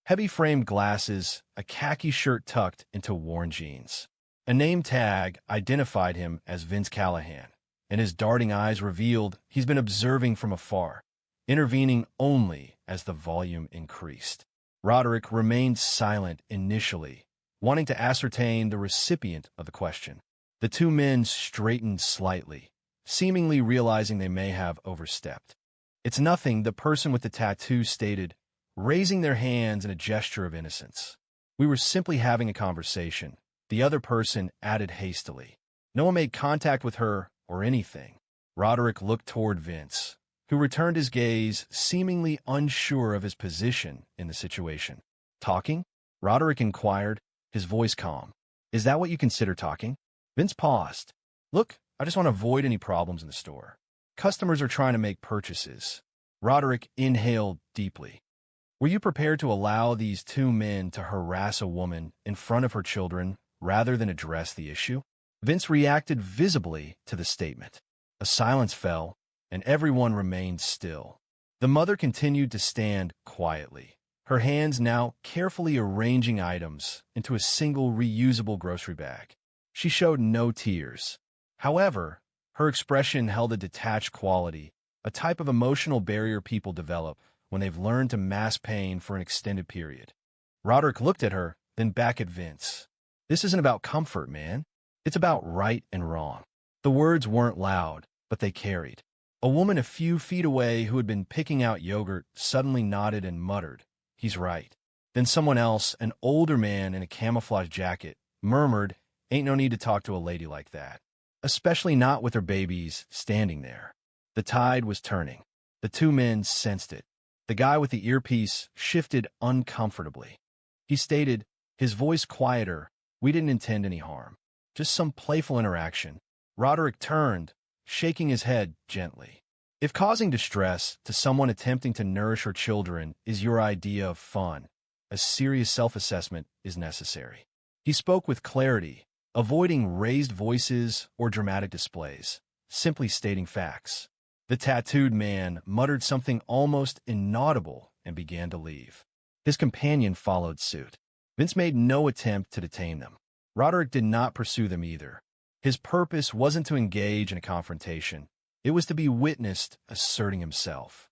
Heavy-framed glasses, a khaki shirt tucked into worn jeans. A name tag identified him as Vince Callahan, and his darting eyes revealed he's been observing from afar, intervening only as the volume increased. Roderick remained silent initially, wanting to ascertain the recipient of the question. The two men straightened slightly, seemingly realizing they may have overstepped. It's nothing, the person with the tattoo stated, raising their hands in a gesture of innocence. We were simply having a conversation, the other person added hastily. No one made contact with her or anything. Roderick looked toward Vince, who returned his gaze, seemingly unsure of his position in the situation. Talking? Roderick inquired, his voice calm. Is that what you consider talking? Vince paused. Look, I just want to avoid any problems in the store. Customers are trying to make purchases. Roderick inhaled deeply. Were you prepared to allow these two men to harass a woman in front of her children rather than address the issue? Vince reacted visibly to the statement. A silence fell, and everyone remained still. The mother continued to stand quietly, her hands now carefully arranging items into a single reusable grocery bag. She showed no tears. However, her expression held a detached quality, a type of emotional barrier people develop when they've learned to mask pain for an extended period. Roderick looked at her, then back at Vince. This isn't about comfort, man. It's about right and wrong. The words weren't loud, but they carried. A woman a few feet away who had been picking out yogurt suddenly nodded and muttered, "He's right." Then someone else, an older man in a camouflage jacket, murmured, "Ain't no need to talk to a lady like that. Especially not with her babies standing there." The tide was turning. The two men sensed it. The guy with the earpiece shifted uncomfortably. He stated, his voice quieter, "We didn't intend any harm. Just some playful interaction." Roderick turned, shaking his head gently. If causing distress to someone attempting to nourish her children is your idea of fun, a serious self-assessment is necessary. He spoke with clarity, avoiding raised voices or dramatic displays, simply stating facts. The tattooed man muttered something almost inaudible and began to leave. His companion followed suit. Vince made no attempt to detain them. Roderick did not pursue them either. His purpose wasn't to engage in a confrontation. It was to be witnessed asserting himself.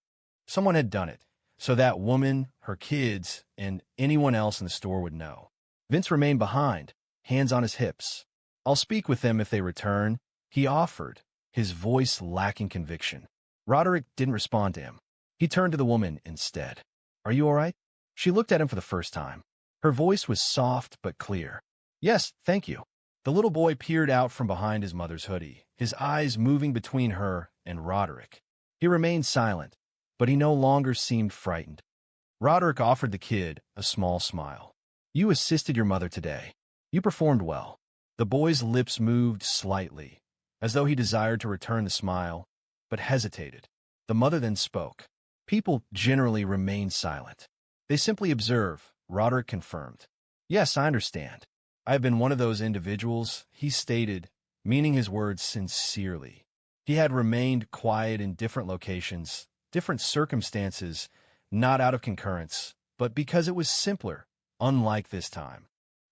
Someone had done it, so that woman, her kids, and anyone else in the store would know. Vince remained behind, hands on his hips. "I'll speak with them if they return," he offered, his voice lacking conviction. Roderick didn't respond to him. He turned to the woman instead. "Are you all right?" She looked at him for the first time. Her voice was soft but clear. "Yes, thank you." The little boy peered out from behind his mother's hoodie, his eyes moving between her and Roderick. He remained silent, but he no longer seemed frightened. Roderick offered the kid a small smile. "You assisted your mother today. You performed well." The boy's lips moved slightly, as though he desired to return the smile, but hesitated. The mother then spoke. "People generally remain silent. They simply observe," Roderick confirmed. "Yes, I understand. I have been one of those individuals," he stated, meaning his words sincerely. He had remained quiet in different locations, different circumstances, not out of concurrence, but because it was simpler, unlike this time.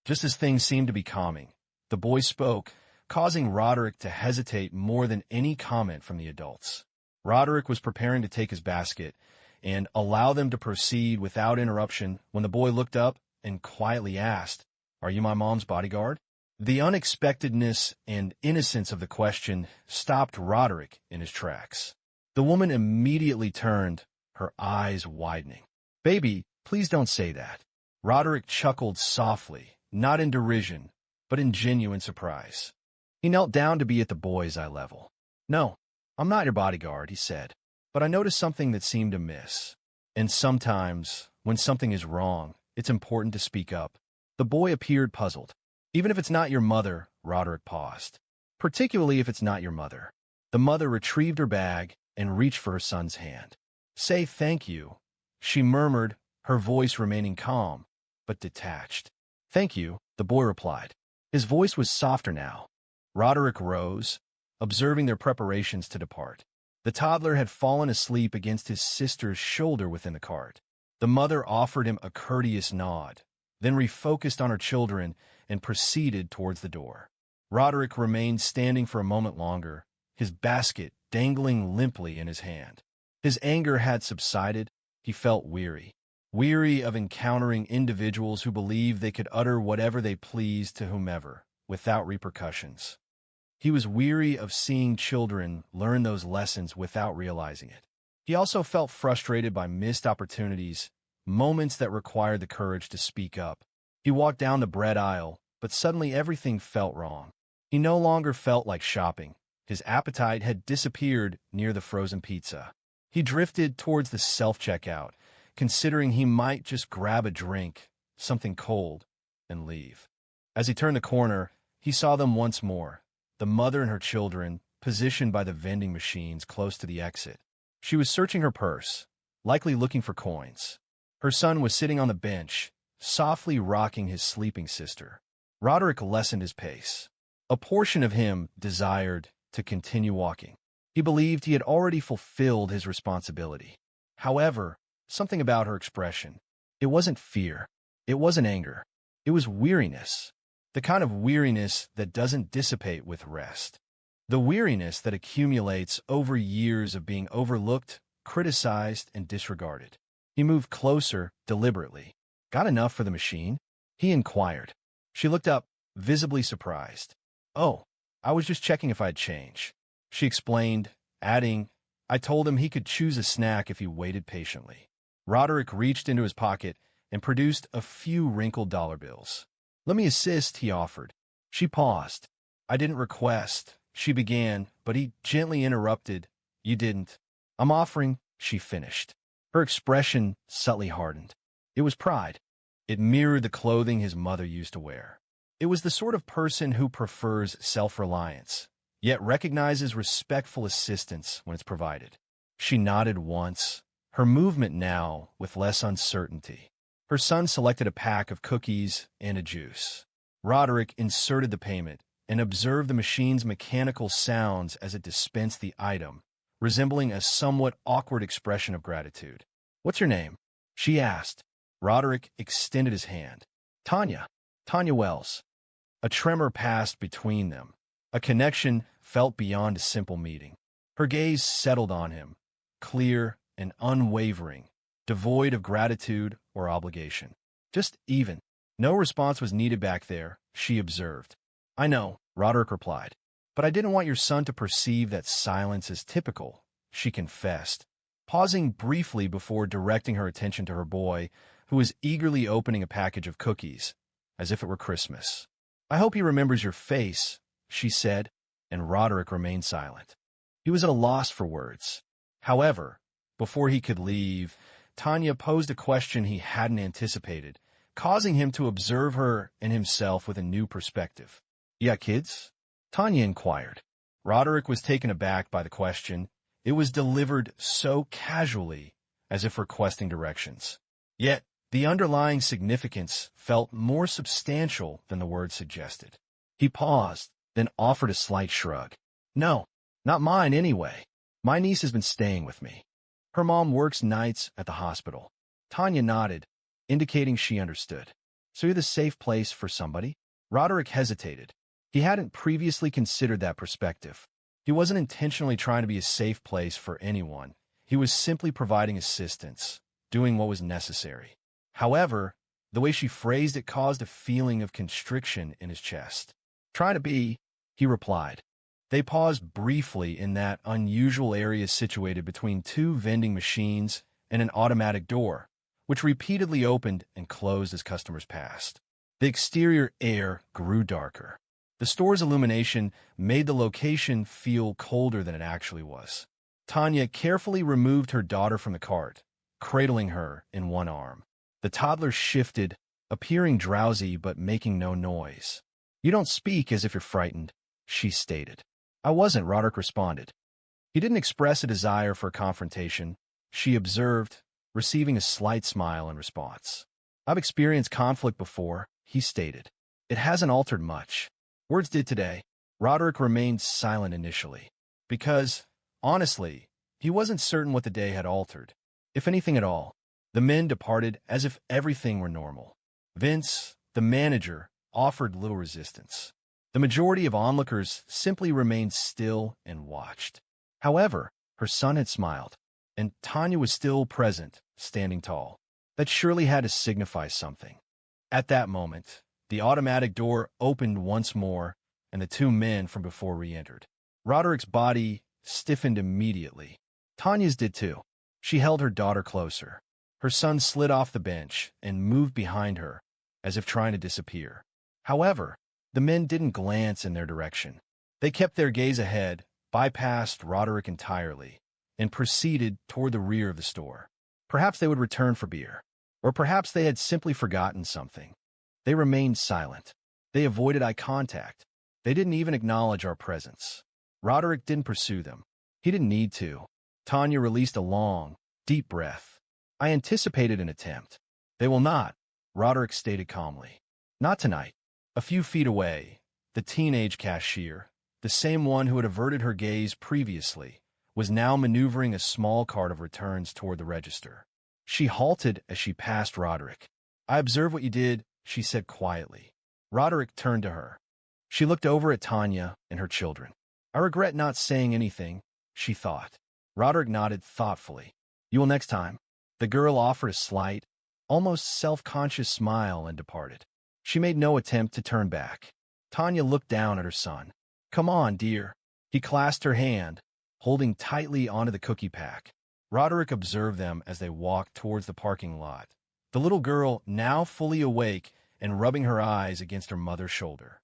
Just as things seemed to be calming, the boy spoke, causing Roderick to hesitate more than any comment from the adults. Roderick was preparing to take his basket and allow them to proceed without interruption when the boy looked up and quietly asked, "Are you my mom's bodyguard?" The unexpectedness and innocence of the question stopped Roderick in his tracks. The woman immediately turned, her eyes widening. "Baby, please don't say that." Roderick chuckled softly, not in derision, but in genuine surprise. He knelt down to be at the boy's eye level. "No, I'm not your bodyguard," he said, "but I noticed something that seemed amiss. And sometimes, when something is wrong, it's important to speak up." The boy appeared puzzled. "Even if it's not your mother," Roderick paused. "Particularly if it's not your mother." The mother retrieved her bag and reached for her son's hand. "Say thank you," she murmured, her voice remaining calm, but detached. "Thank you," the boy replied. His voice was softer now. Roderick rose, observing their preparations to depart. The toddler had fallen asleep against his sister's shoulder within the cart. The mother offered him a courteous nod, then refocused on her children and proceeded towards the door. Roderick remained standing for a moment longer, his basket dangling limply in his hand. His anger had subsided. He felt weary. Weary of encountering individuals who believed they could utter whatever they pleased to whomever, without repercussions. He was weary of seeing children learn those lessons without realizing it. He also felt frustrated by missed opportunities, moments that required the courage to speak up. He walked down the bread aisle, but suddenly everything felt wrong. He no longer felt like shopping. His appetite had disappeared near the frozen pizza. He drifted towards the self-checkout, considering he might just grab a drink, something cold, and leave. As he turned the corner, he saw them once more, the mother and her children, positioned by the vending machines close to the exit. She was searching her purse, likely looking for coins. Her son was sitting on the bench, softly rocking his sleeping sister. Roderick lessened his pace. A portion of him desired to continue walking. He believed he had already fulfilled his responsibility. However, something about her expression. It wasn't fear. It wasn't anger. It was weariness. The kind of weariness that doesn't dissipate with rest. The weariness that accumulates over years of being overlooked, criticized, and disregarded. He moved closer, deliberately. "Got enough for the machine?" he inquired. She looked up, visibly surprised. "Oh, I was just checking if I'd change," she explained, adding, "I told him he could choose a snack if he waited patiently." Roderick reached into his pocket and produced a few wrinkled dollar bills. "Let me assist," he offered. She paused. "I didn't request," she began, but he gently interrupted. "You didn't." "I'm offering," she finished. Her expression subtly hardened. It was pride. It mirrored the clothing his mother used to wear. It was the sort of person who prefers self-reliance, yet recognizes respectful assistance when it's provided. She nodded once, her movement now with less uncertainty. Her son selected a pack of cookies and a juice. Roderick inserted the payment and observed the machine's mechanical sounds as it dispensed the item, resembling a somewhat awkward expression of gratitude. "What's your name?" she asked. Roderick extended his hand. "Tanya. Tanya Wells." A tremor passed between them, a connection felt beyond a simple meeting. Her gaze settled on him, clear and unwavering, devoid of gratitude or obligation. Just even. No response was needed back there, she observed. "I know," Roderick replied, "but I didn't want your son to perceive that silence as typical," she confessed, pausing briefly before directing her attention to her boy, who was eagerly opening a package of cookies, as if it were Christmas. "I hope he remembers your face," she said, and Roderick remained silent. He was at a loss for words. However, before he could leave, Tanya posed a question he hadn't anticipated, causing him to observe her and himself with a new perspective. "You got kids?" Tanya inquired. Roderick was taken aback by the question. It was delivered so casually, as if requesting directions. Yet, the underlying significance felt more substantial than the words suggested. He paused, then offered a slight shrug. "No, not mine anyway. My niece has been staying with me. Her mom works nights at the hospital." Tanya nodded, indicating she understood. "So you're the safe place for somebody?" Roderick hesitated. He hadn't previously considered that perspective. He wasn't intentionally trying to be a safe place for anyone. He was simply providing assistance, doing what was necessary. However, the way she phrased it caused a feeling of constriction in his chest. "Trying to be," he replied. They paused briefly in that unusual area situated between two vending machines and an automatic door, which repeatedly opened and closed as customers passed. The exterior air grew darker. The store's illumination made the location feel colder than it actually was. Tanya carefully removed her daughter from the cart, cradling her in one arm. The toddler shifted, appearing drowsy but making no noise. "You don't speak as if you're frightened," she stated. "I wasn't," Roderick responded. He didn't express a desire for a confrontation. She observed, receiving a slight smile in response. "I've experienced conflict before," he stated. "It hasn't altered much. Words did today." Roderick remained silent initially, because, honestly, he wasn't certain what the day had altered, if anything at all. The men departed as if everything were normal. Vince, the manager, offered little resistance. The majority of onlookers simply remained still and watched. However, her son had smiled, and Tanya was still present, standing tall. That surely had to signify something. At that moment, the automatic door opened once more, and the two men from before re-entered. Roderick's body stiffened immediately. Tanya's did too. She held her daughter closer. Her son slid off the bench and moved behind her, as if trying to disappear. However, the men didn't glance in their direction. They kept their gaze ahead, bypassed Roderick entirely, and proceeded toward the rear of the store. Perhaps they would return for beer. Or perhaps they had simply forgotten something. They remained silent. They avoided eye contact. They didn't even acknowledge our presence. Roderick didn't pursue them. He didn't need to. Tanya released a long, deep breath. "I anticipated an attempt." "They will not," Roderick stated calmly. "Not tonight." A few feet away, the teenage cashier, the same one who had averted her gaze previously, was now maneuvering a small cart of returns toward the register. She halted as she passed Roderick. "I observed what you did," she said quietly. Roderick turned to her. She looked over at Tanya and her children. "I regret not saying anything," she thought. Roderick nodded thoughtfully. "You will next time." The girl offered a slight, almost self-conscious smile and departed. She made no attempt to turn back. Tanya looked down at her son. "Come on, dear." He clasped her hand, holding tightly onto the cookie pack. Roderick observed them as they walked towards the parking lot, the little girl now fully awake and rubbing her eyes against her mother's shoulder.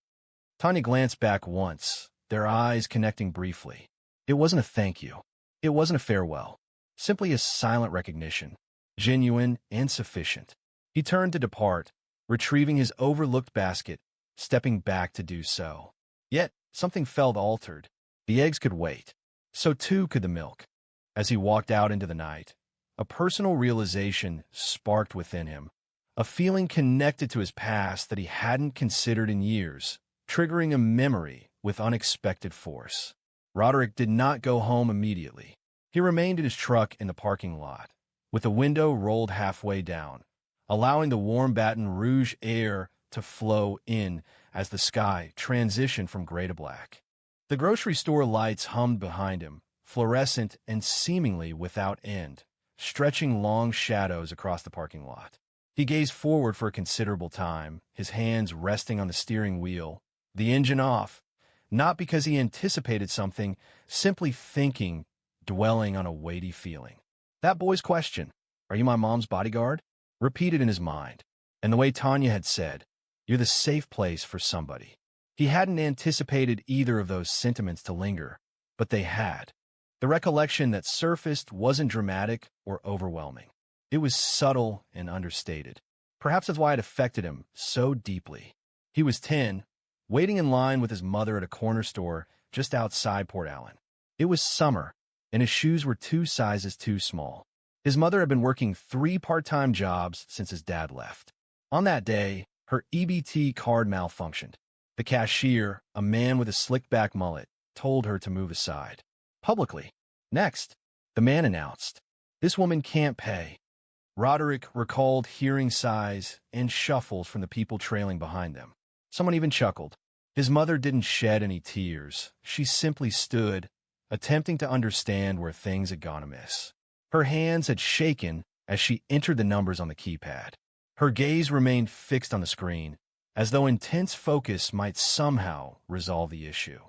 Tanya glanced back once, their eyes connecting briefly. It wasn't a thank you. It wasn't a farewell. Simply a silent recognition, genuine and sufficient. He turned to depart, retrieving his overlooked basket, stepping back to do so. Yet, something felt altered. The eggs could wait. So too could the milk. As he walked out into the night, a personal realization sparked within him, a feeling connected to his past that he hadn't considered in years, triggering a memory with unexpected force. Roderick did not go home immediately. He remained in his truck in the parking lot, with the window rolled halfway down, allowing the warm Baton Rouge air to flow in as the sky transitioned from gray to black. The grocery store lights hummed behind him, fluorescent and seemingly without end, stretching long shadows across the parking lot. He gazed forward for a considerable time, his hands resting on the steering wheel, the engine off, not because he anticipated something, simply thinking, dwelling on a weighty feeling. That boy's question, "Are you my mom's bodyguard?" repeated in his mind, and the way Tanya had said, "You're the safe place for somebody." He hadn't anticipated either of those sentiments to linger, but they had. The recollection that surfaced wasn't dramatic or overwhelming. It was subtle and understated. Perhaps that's why it affected him so deeply. He was 10, waiting in line with his mother at a corner store just outside Port Allen. It was summer, and his shoes were 2 sizes too small. His mother had been working 3 part-time jobs since his dad left. On that day, her EBT card malfunctioned. The cashier, a man with a slicked-back mullet, told her to move aside. Publicly. Next, the man announced, "This woman can't pay." Roderick recalled hearing sighs and shuffles from the people trailing behind them. Someone even chuckled. His mother didn't shed any tears. She simply stood, attempting to understand where things had gone amiss. Her hands had shaken as she entered the numbers on the keypad. Her gaze remained fixed on the screen, as though intense focus might somehow resolve the issue.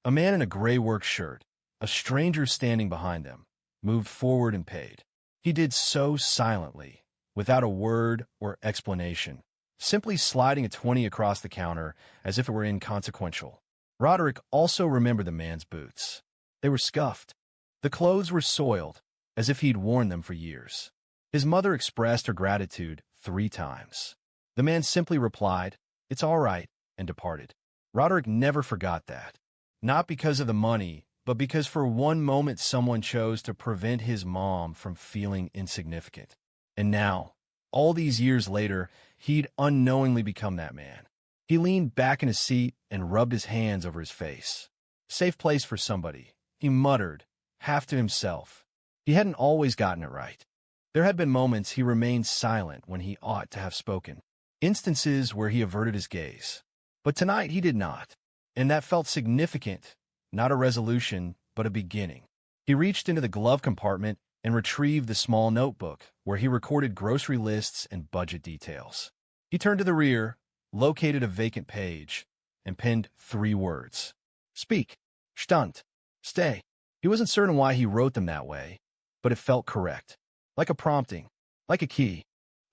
A man in a gray work shirt, a stranger standing behind them, moved forward and paid. He did so silently, without a word or explanation, simply sliding a 20 across the counter as if it were inconsequential. Roderick also remembered the man's boots. They were scuffed. The clothes were soiled, as if he'd worn them for years. His mother expressed her gratitude 3 times. The man simply replied, "It's all right," and departed. Roderick never forgot that. Not because of the money, but because for one moment someone chose to prevent his mom from feeling insignificant. And now, all these years later, he'd unknowingly become that man. He leaned back in his seat and rubbed his hands over his face. Safe place for somebody, he muttered, half to himself. He hadn't always gotten it right. There had been moments he remained silent when he ought to have spoken, instances where he averted his gaze. But tonight he did not, and that felt significant, not a resolution, but a beginning. He reached into the glove compartment and retrieved the small notebook where he recorded grocery lists and budget details. He turned to the rear, located a vacant page, and penned 3 words. Speak. Stand. Stay. He wasn't certain why he wrote them that way, but it felt correct. Like a prompting, like a key.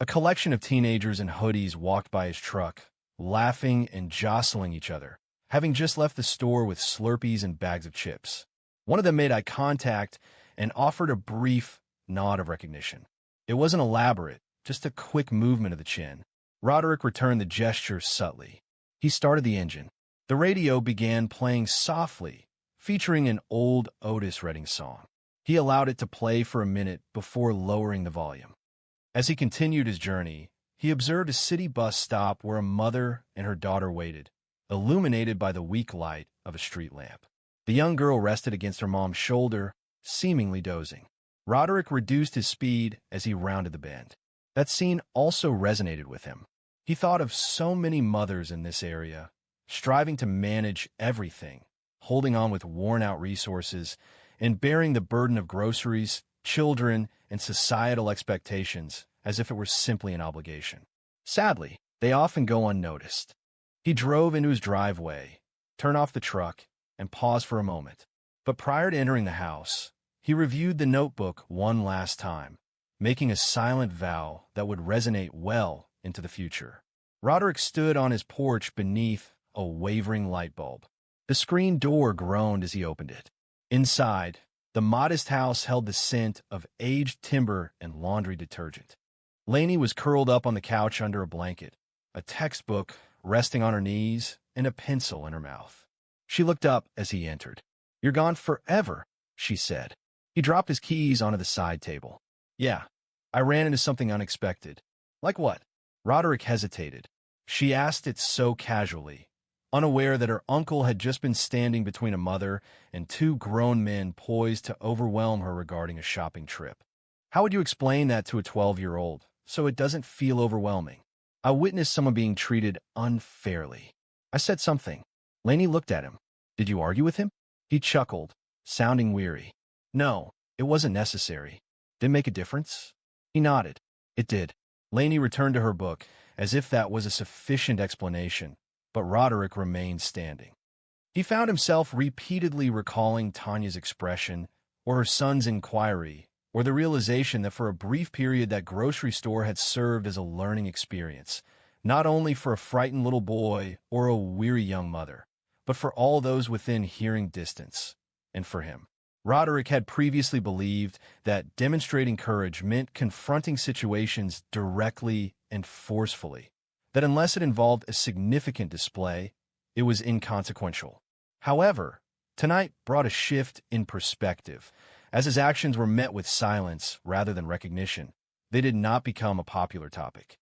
A collection of teenagers in hoodies walked by his truck, laughing and jostling each other, having just left the store with Slurpees and bags of chips. One of them made eye contact and offered a brief nod of recognition. It wasn't elaborate, just a quick movement of the chin. Roderick returned the gesture subtly. He started the engine. The radio began playing softly, featuring an old Otis Redding song. He allowed it to play for a minute before lowering the volume. As he continued his journey, he observed a city bus stop where a mother and her daughter waited, illuminated by the weak light of a street lamp. The young girl rested against her mom's shoulder, seemingly dozing. Roderick reduced his speed as he rounded the bend. That scene also resonated with him. He thought of so many mothers in this area, striving to manage everything, holding on with worn-out resources, and bearing the burden of groceries, children, and societal expectations as if it were simply an obligation. Sadly, they often go unnoticed. He drove into his driveway, turned off the truck, and paused for a moment. But prior to entering the house, he reviewed the notebook one last time, making a silent vow that would resonate well into the future. Roderick stood on his porch beneath a wavering light bulb. The screen door groaned as he opened it. Inside, the modest house held the scent of aged timber and laundry detergent. Lainey was curled up on the couch under a blanket, a textbook resting on her knees and a pencil in her mouth. She looked up as he entered. "You're gone forever," she said. He dropped his keys onto the side table. "Yeah, I ran into something unexpected." "Like what?" Roderick hesitated. She asked it so casually, unaware that her uncle had just been standing between a mother and 2 grown men poised to overwhelm her regarding a shopping trip. How would you explain that to a 12-year-old so it doesn't feel overwhelming? "I witnessed someone being treated unfairly." I said something. Lainey looked at him. "Did you argue with him?" He chuckled, sounding weary. "No, it wasn't necessary." "Did it make a difference?" He nodded. "It did." Lainey returned to her book, as if that was a sufficient explanation, but Roderick remained standing. He found himself repeatedly recalling Tanya's expression, or her son's inquiry, or the realization that for a brief period that grocery store had served as a learning experience, not only for a frightened little boy or a weary young mother, but for all those within hearing distance, and for him. Roderick had previously believed that demonstrating courage meant confronting situations directly and forcefully, that unless it involved a significant display, it was inconsequential. However, tonight brought a shift in perspective. As his actions were met with silence rather than recognition, they did not become a popular topic.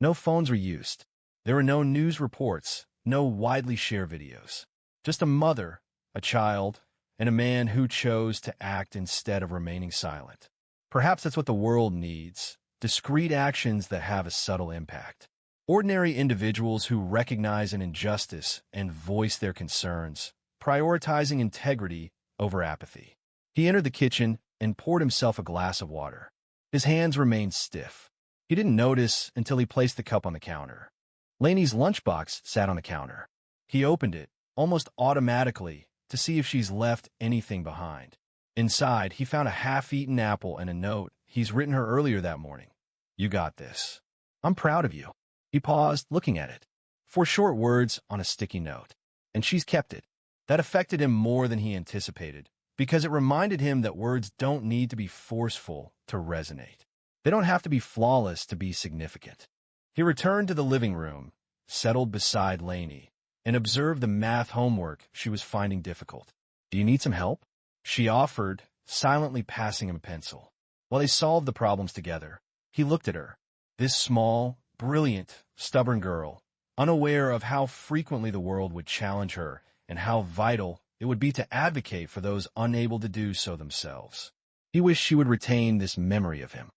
No phones were used. There were no news reports, no widely shared videos. Just a mother, a child, and a man who chose to act instead of remaining silent. Perhaps that's what the world needs, discreet actions that have a subtle impact. Ordinary individuals who recognize an injustice and voice their concerns, prioritizing integrity over apathy. He entered the kitchen and poured himself a glass of water. His hands remained stiff. He didn't notice until he placed the cup on the counter. Lainey's lunchbox sat on the counter. He opened it, almost automatically, to see if she's left anything behind. Inside, he found a half-eaten apple and a note he's written her earlier that morning. "You got this. I'm proud of you." He paused, looking at it. 4 short words on a sticky note. And she's kept it. That affected him more than he anticipated, because it reminded him that words don't need to be forceful to resonate. They don't have to be flawless to be significant. He returned to the living room, settled beside Lainey, and observed the math homework she was finding difficult. "Do you need some help?" she offered, silently passing him a pencil. While they solved the problems together, he looked at her. This small, brilliant, stubborn girl, unaware of how frequently the world would challenge her and how vital it would be to advocate for those unable to do so themselves. He wished she would retain this memory of him.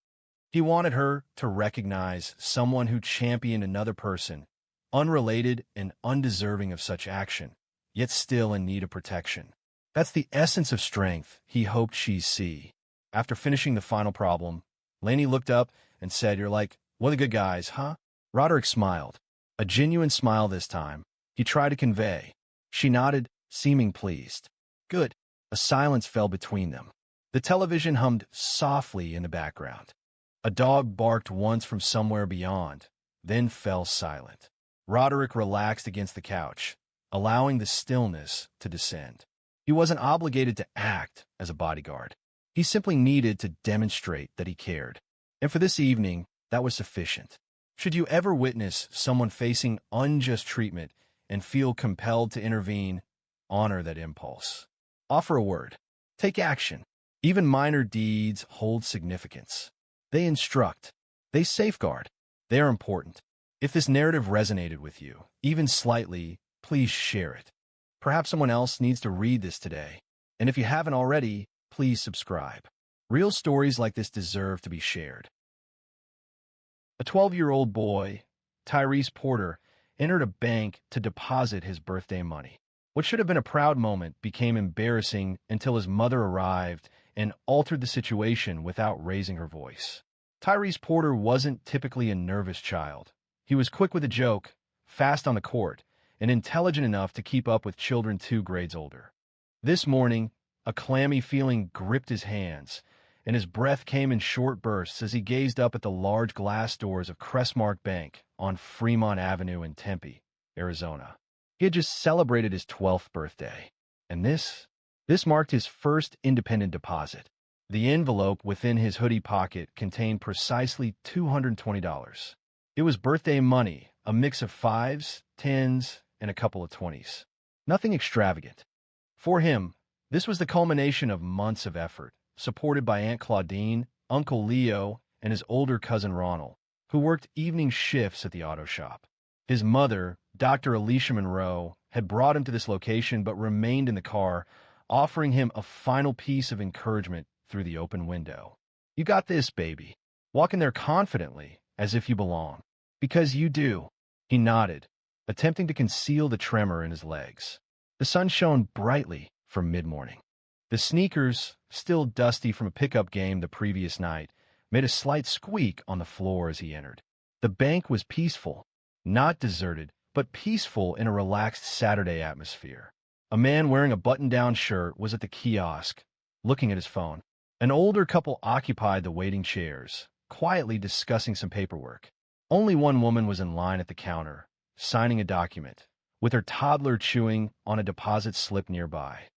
He wanted her to recognize someone who championed another person, unrelated and undeserving of such action, yet still in need of protection. That's the essence of strength he hoped she'd see. After finishing the final problem, Lainey looked up and said, "You're like one of the good guys, huh?" Roderick smiled. A genuine smile this time. He tried to convey. She nodded, seeming pleased. "Good." A silence fell between them. The television hummed softly in the background. A dog barked once from somewhere beyond, then fell silent. Roderick relaxed against the couch, allowing the stillness to descend. He wasn't obligated to act as a bodyguard. He simply needed to demonstrate that he cared. And for this evening, that was sufficient. Should you ever witness someone facing unjust treatment and feel compelled to intervene, honor that impulse. Offer a word. Take action. Even minor deeds hold significance. They instruct. They safeguard. They are important. If this narrative resonated with you, even slightly, please share it. Perhaps someone else needs to read this today. And if you haven't already, please subscribe. Real stories like this deserve to be shared. A 12-year-old boy, Tyrese Porter, entered a bank to deposit his birthday money. What should have been a proud moment became embarrassing until his mother arrived and altered the situation without raising her voice. Tyrese Porter wasn't typically a nervous child. He was quick with a joke, fast on the court, and intelligent enough to keep up with children 2 grades older. This morning, a clammy feeling gripped his hands, and his breath came in short bursts as he gazed up at the large glass doors of Crestmark Bank on Fremont Avenue in Tempe, Arizona. He had just celebrated his 12th birthday, and this marked his first independent deposit. The envelope within his hoodie pocket contained precisely $220. It was birthday money, a mix of 5s, 10s, and a couple of 20s. Nothing extravagant. For him, this was the culmination of months of effort, supported by Aunt Claudine, Uncle Leo, and his older cousin Ronald, who worked evening shifts at the auto shop. His mother, Dr. Alicia Monroe, had brought him to this location but remained in the car, offering him a final piece of encouragement through the open window. "You got this, baby. Walk in there confidently, as if you belong. Because you do." He nodded, attempting to conceal the tremor in his legs. The sun shone brightly from mid-morning. The sneakers, still dusty from a pickup game the previous night, made a slight squeak on the floor as he entered. The bank was peaceful, not deserted, but peaceful in a relaxed Saturday atmosphere. A man wearing a button-down shirt was at the kiosk, looking at his phone. An older couple occupied the waiting chairs, quietly discussing some paperwork. Only one woman was in line at the counter, signing a document, with her toddler chewing on a deposit slip nearby.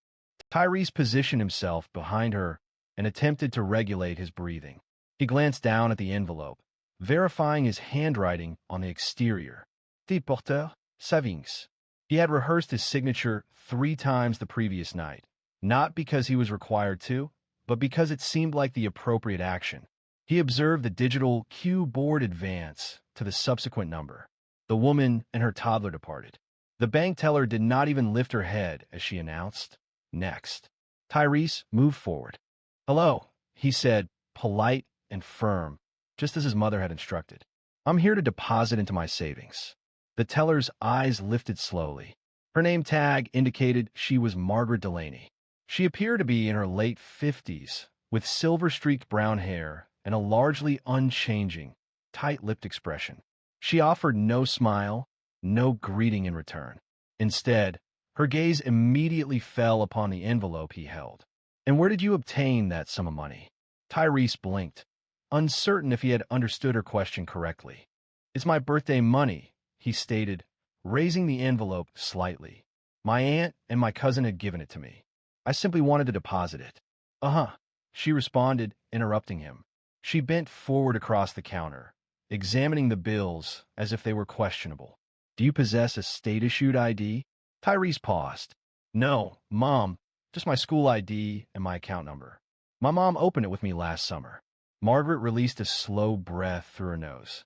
Tyrese positioned himself behind her and attempted to regulate his breathing. He glanced down at the envelope, verifying his handwriting on the exterior. De Porter Savings. He had rehearsed his signature 3 times the previous night, not because he was required to, but because it seemed like the appropriate action. He observed the digital cue board advance to the subsequent number. The woman and her toddler departed. The bank teller did not even lift her head as she announced, "Next." Tyrese moved forward. "Hello," he said, polite and firm, just as his mother had instructed. "I'm here to deposit into my savings." The teller's eyes lifted slowly. Her name tag indicated she was Margaret Delaney. She appeared to be in her late 50s, with silver-streaked brown hair and a largely unchanging, tight-lipped expression. She offered no smile, no greeting in return. Instead, her gaze immediately fell upon the envelope he held. "And where did you obtain that sum of money?" Tyrese blinked, uncertain if he had understood her question correctly. "It's my birthday money," he stated, raising the envelope slightly. "My aunt and my cousin had given it to me. I simply wanted to deposit it." "Uh-huh," she responded, interrupting him. She bent forward across the counter, examining the bills as if they were questionable. "Do you possess a state-issued ID?" Tyrese paused. "No, Mom, just my school ID and my account number. My mom opened it with me last summer." Margaret released a slow breath through her nose.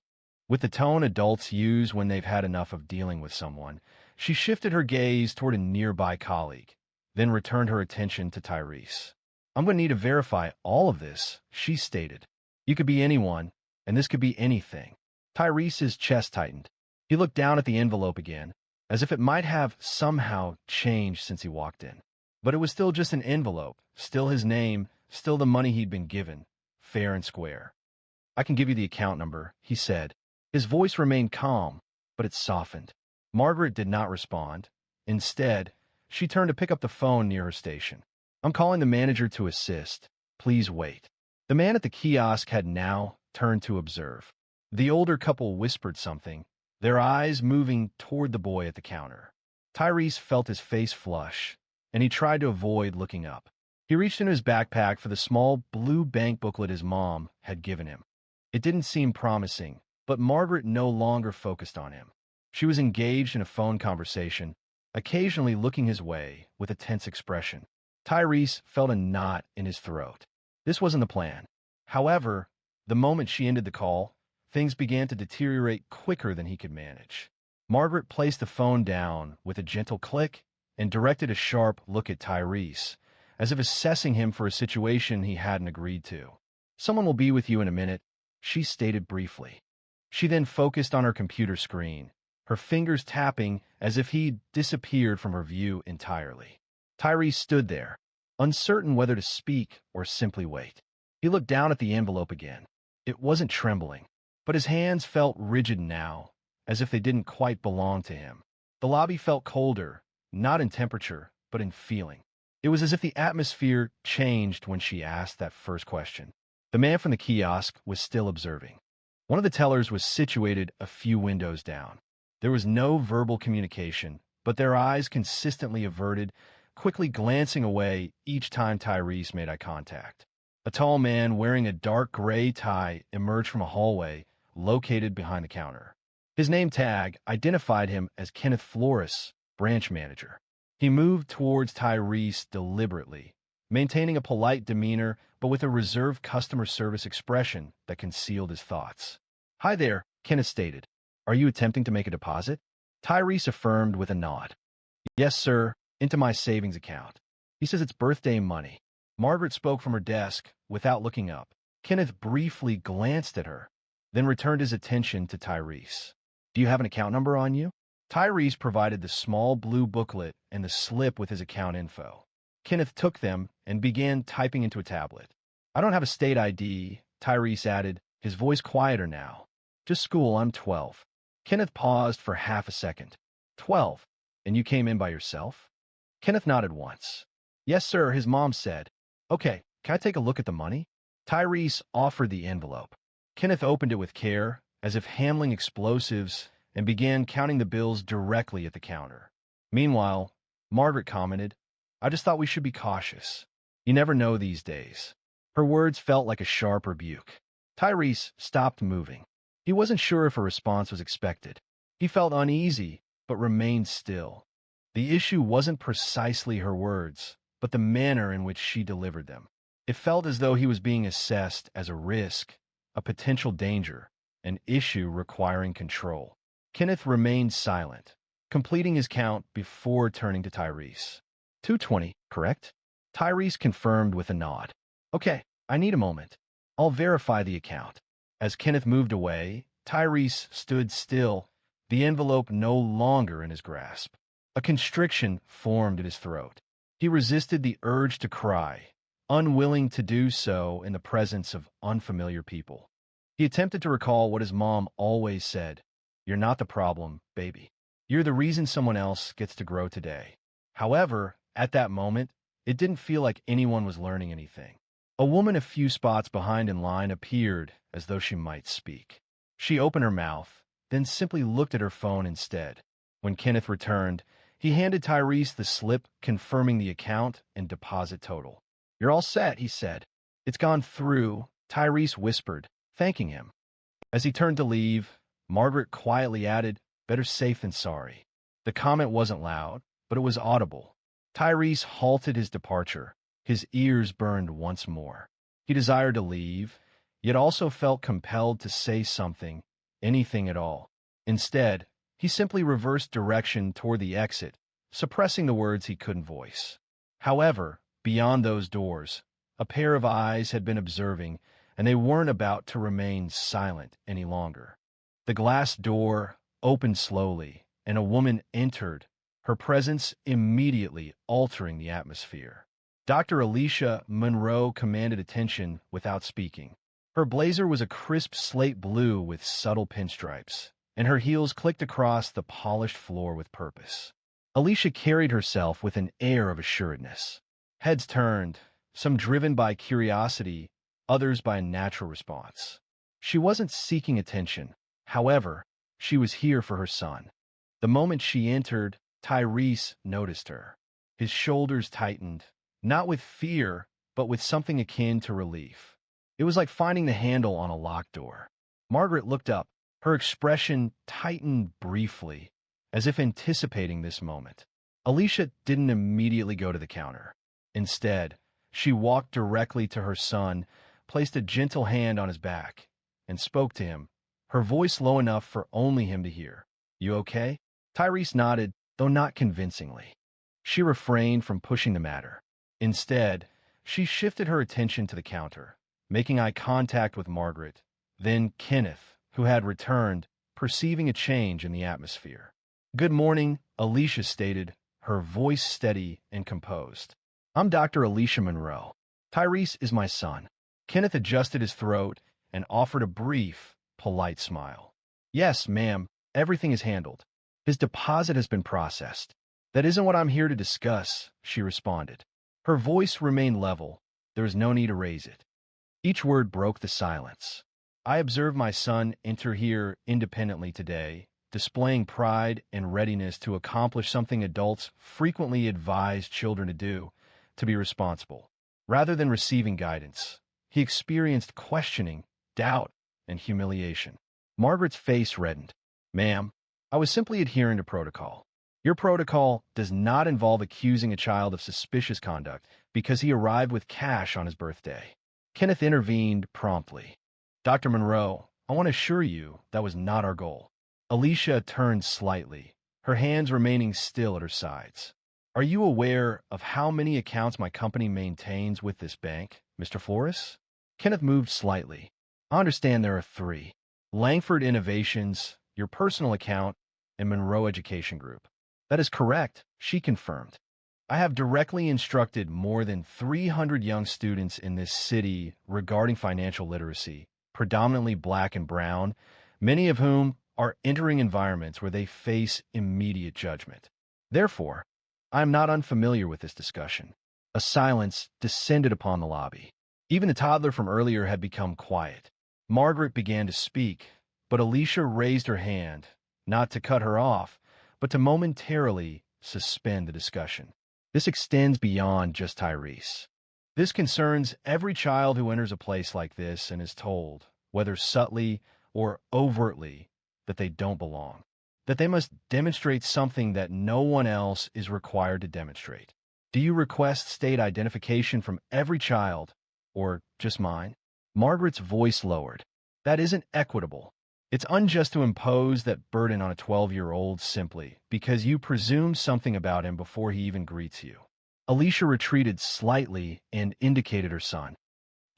With the tone adults use when they've had enough of dealing with someone, she shifted her gaze toward a nearby colleague, then returned her attention to Tyrese. "I'm going to need to verify all of this," she stated. "You could be anyone, and this could be anything." Tyrese's chest tightened. He looked down at the envelope again, as if it might have somehow changed since he walked in. But it was still just an envelope, still his name, still the money he'd been given, fair and square. "I can give you the account number," he said. His voice remained calm, but it softened. Margaret did not respond. Instead, she turned to pick up the phone near her station. "I'm calling the manager to assist. Please wait." The man at the kiosk had now turned to observe. The older couple whispered something, their eyes moving toward the boy at the counter. Tyrese felt his face flush, and he tried to avoid looking up. He reached into his backpack for the small blue bank booklet his mom had given him. It didn't seem promising, but Margaret no longer focused on him. She was engaged in a phone conversation, occasionally looking his way with a tense expression. Tyrese felt a knot in his throat. This wasn't the plan. However, the moment she ended the call, things began to deteriorate quicker than he could manage. Margaret placed the phone down with a gentle click and directed a sharp look at Tyrese, as if assessing him for a situation he hadn't agreed to. "Someone will be with you in a minute," she stated briefly. She then focused on her computer screen, her fingers tapping as if he'd disappeared from her view entirely. Tyrese stood there, uncertain whether to speak or simply wait. He looked down at the envelope again. It wasn't trembling, but his hands felt rigid now, as if they didn't quite belong to him. The lobby felt colder, not in temperature, but in feeling. It was as if the atmosphere changed when she asked that first question. The man from the kiosk was still observing. One of the tellers was situated a few windows down. There was no verbal communication, but their eyes consistently averted, quickly glancing away each time Tyrese made eye contact. A tall man wearing a dark gray tie emerged from a hallway located behind the counter. His name tag identified him as Kenneth Flores, branch manager. He moved towards Tyrese deliberately, maintaining a polite demeanor but with a reserved customer service expression that concealed his thoughts. "Hi there," Kenneth stated. "Are you attempting to make a deposit?" Tyrese affirmed with a nod. "Yes, sir, into my savings account." He says it's birthday money. Margaret spoke from her desk without looking up. Kenneth briefly glanced at her, then returned his attention to Tyrese. "Do you have an account number on you?" Tyrese provided the small blue booklet and the slip with his account info. Kenneth took them and began typing into a tablet. "I don't have a state ID," Tyrese added, his voice quieter now. "Just school, I'm 12. Kenneth paused for half a second. 12? And you came in by yourself?" Kenneth nodded once. "Yes, sir," his mom said. "Okay, can I take a look at the money?" Tyrese offered the envelope. Kenneth opened it with care, as if handling explosives, and began counting the bills directly at the counter. Meanwhile, Margaret commented, I just thought we should be cautious. You never know these days." Her words felt like a sharp rebuke. Tyrese stopped moving. He wasn't sure if a response was expected. He felt uneasy, but remained still. The issue wasn't precisely her words, but the manner in which she delivered them. It felt as though he was being assessed as a risk, a potential danger, an issue requiring control. Kenneth remained silent, completing his count before turning to Tyrese. 220, correct? Tyrese confirmed with a nod. Okay, I need a moment. I'll verify the account. As Kenneth moved away, Tyrese stood still, the envelope no longer in his grasp. A constriction formed in his throat. He resisted the urge to cry, unwilling to do so in the presence of unfamiliar people. He attempted to recall what his mom always said: "You're not the problem, baby. You're the reason someone else gets to grow today." However, at that moment, it didn't feel like anyone was learning anything. A woman a few spots behind in line appeared as though she might speak. She opened her mouth, then simply looked at her phone instead. When Kenneth returned, he handed Tyrese the slip confirming the account and deposit total. "You're all set," he said. "It's gone through," Tyrese whispered, thanking him. As he turned to leave, Margaret quietly added, "Better safe than sorry." The comment wasn't loud, but it was audible. Tyrese halted his departure. His ears burned once more. He desired to leave, yet also felt compelled to say something, anything at all. Instead, he simply reversed direction toward the exit, suppressing the words he couldn't voice. However, beyond those doors, a pair of eyes had been observing, and they weren't about to remain silent any longer. The glass door opened slowly, and a woman entered, her presence immediately altering the atmosphere. Dr. Alicia Monroe commanded attention without speaking. Her blazer was a crisp slate blue with subtle pinstripes, and her heels clicked across the polished floor with purpose. Alicia carried herself with an air of assuredness. Heads turned, some driven by curiosity, others by a natural response. She wasn't seeking attention. However, she was here for her son. The moment she entered, Tyrese noticed her. His shoulders tightened, not with fear, but with something akin to relief. It was like finding the handle on a locked door. Margaret looked up. Her expression tightened briefly, as if anticipating this moment. Alicia didn't immediately go to the counter. Instead, she walked directly to her son, placed a gentle hand on his back, and spoke to him, her voice low enough for only him to hear. "You okay?" Tyrese nodded, though not convincingly. She refrained from pushing the matter. Instead, she shifted her attention to the counter, making eye contact with Margaret, then Kenneth, who had returned, perceiving a change in the atmosphere. "Good morning," Alicia stated, her voice steady and composed. "I'm Dr. Alicia Monroe. Tyrese is my son." Kenneth adjusted his throat and offered a brief, polite smile. "Yes, ma'am, everything is handled. His deposit has been processed." "That isn't what I'm here to discuss," she responded. Her voice remained level. There was no need to raise it. Each word broke the silence. "I observed my son enter here independently today, displaying pride and readiness to accomplish something adults frequently advise children to do, to be responsible. Rather than receiving guidance, he experienced questioning, doubt, and humiliation." Margaret's face reddened. "Ma'am, I was simply adhering to protocol. Your protocol does not involve accusing a child of suspicious conduct because he arrived with cash on his birthday." Kenneth intervened promptly. "Dr. Monroe, I want to assure you that was not our goal." Alicia turned slightly, her hands remaining still at her sides. "Are you aware of how many accounts my company maintains with this bank, Mr. Flores?" Kenneth moved slightly. "I understand there are 3. Langford Innovations, your personal account, and Monroe Education Group." "That is correct," she confirmed. "I have directly instructed more than 300 young students in this city regarding financial literacy, predominantly black and brown, many of whom are entering environments where they face immediate judgment. Therefore, I am not unfamiliar with this discussion." A silence descended upon the lobby. Even the toddler from earlier had become quiet. Margaret began to speak, but Alicia raised her hand, not to cut her off, but to momentarily suspend the discussion. This extends beyond just Tyrese. This concerns every child who enters a place like this and is told, whether subtly or overtly, that they don't belong, that they must demonstrate something that no one else is required to demonstrate. Do you request state identification from every child, or just mine? Margaret's voice lowered. That isn't equitable. It's unjust to impose that burden on a 12-year-old simply because you presume something about him before he even greets you. Alicia retreated slightly and indicated her son.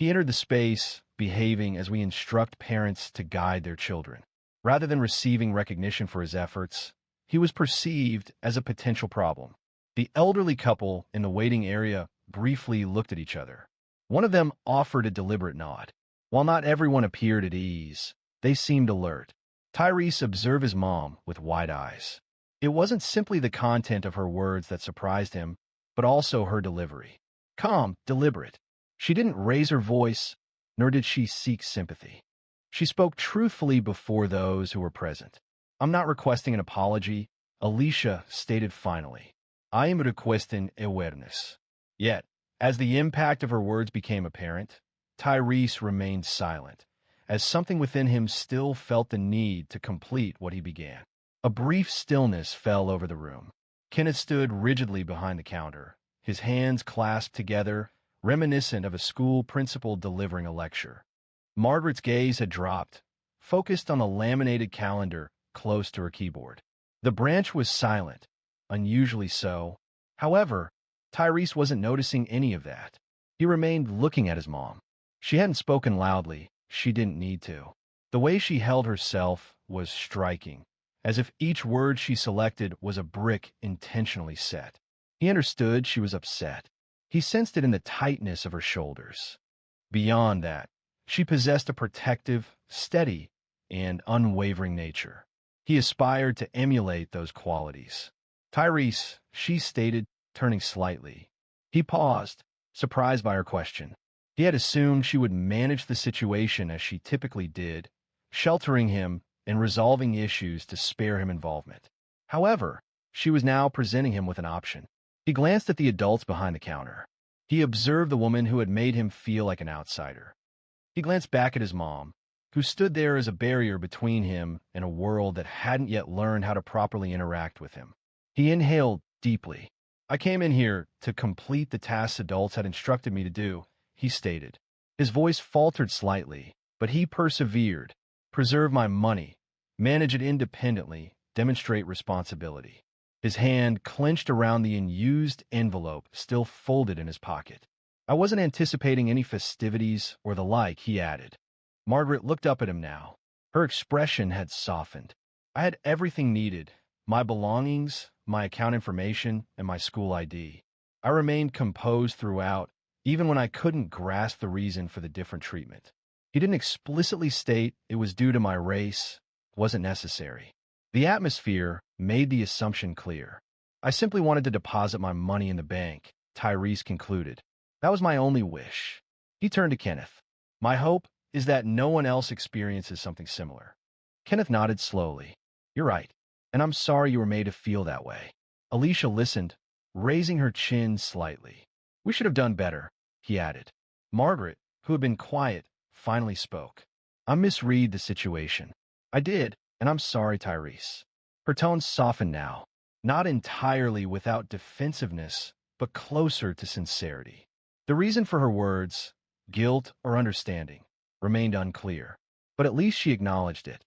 He entered the space, behaving as we instruct parents to guide their children. Rather than receiving recognition for his efforts, he was perceived as a potential problem. The elderly couple in the waiting area briefly looked at each other. One of them offered a deliberate nod. While not everyone appeared at ease, they seemed alert. Tyrese observed his mom with wide eyes. It wasn't simply the content of her words that surprised him, but also her delivery. Calm, deliberate. She didn't raise her voice, nor did she seek sympathy. She spoke truthfully before those who were present. I'm not requesting an apology, Alicia stated finally. I am requesting awareness. Yet, as the impact of her words became apparent, Tyrese remained silent, as something within him still felt the need to complete what he began. A brief stillness fell over the room. Kenneth stood rigidly behind the counter, his hands clasped together, reminiscent of a school principal delivering a lecture. Margaret's gaze had dropped, focused on a laminated calendar close to her keyboard. The branch was silent, unusually so. However, Tyrese wasn't noticing any of that. He remained looking at his mom. She hadn't spoken loudly. She didn't need to. The way she held herself was striking, as if each word she selected was a brick intentionally set. He understood she was upset. He sensed it in the tightness of her shoulders. Beyond that, she possessed a protective, steady, and unwavering nature. He aspired to emulate those qualities. Tyrese, she stated, turning slightly. He paused, surprised by her question. He had assumed she would manage the situation as she typically did, sheltering him and resolving issues to spare him involvement. However, she was now presenting him with an option. He glanced at the adults behind the counter. He observed the woman who had made him feel like an outsider. He glanced back at his mom, who stood there as a barrier between him and a world that hadn't yet learned how to properly interact with him. He inhaled deeply. I came in here to complete the tasks adults had instructed me to do, he stated. His voice faltered slightly, but he persevered. Preserve my money, manage it independently, demonstrate responsibility. His hand clenched around the unused envelope still folded in his pocket. I wasn't anticipating any festivities or the like, he added. Margaret looked up at him now. Her expression had softened. I had everything needed, my belongings, my account information, and my school ID. I remained composed throughout, even when I couldn't grasp the reason for the different treatment. He didn't explicitly state it was due to my race, wasn't necessary. The atmosphere made the assumption clear. I simply wanted to deposit my money in the bank, Tyrese concluded. That was my only wish. He turned to Kenneth. My hope is that no one else experiences something similar. Kenneth nodded slowly. You're right, and I'm sorry you were made to feel that way. Alicia listened, raising her chin slightly. We should have done better, he added. Margaret, who had been quiet, finally spoke. I misread the situation. I did, and I'm sorry, Tyrese. Her tone softened now, not entirely without defensiveness, but closer to sincerity. The reason for her words, guilt or understanding, remained unclear, but at least she acknowledged it.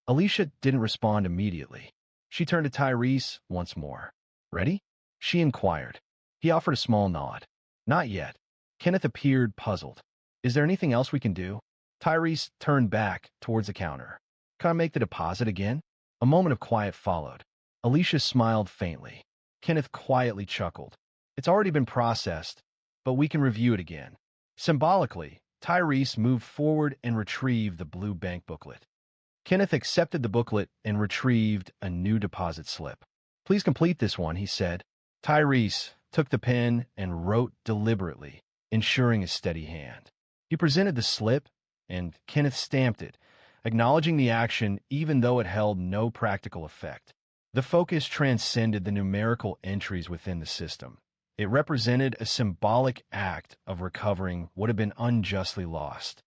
Alicia didn't respond immediately. She turned to Tyrese once more. Ready? She inquired. He offered a small nod. Not yet. Kenneth appeared puzzled. Is there anything else we can do? Tyrese turned back towards the counter. Can I make the deposit again? A moment of quiet followed. Alicia smiled faintly. Kenneth quietly chuckled. It's already been processed, but we can review it again. Symbolically, Tyrese moved forward and retrieved the blue bank booklet. Kenneth accepted the booklet and retrieved a new deposit slip. Please complete this one, he said. Tyrese took the pen and wrote deliberately, ensuring a steady hand. He presented the slip, and Kenneth stamped it, acknowledging the action even though it held no practical effect. The focus transcended the numerical entries within the system. It represented a symbolic act of recovering what had been unjustly lost.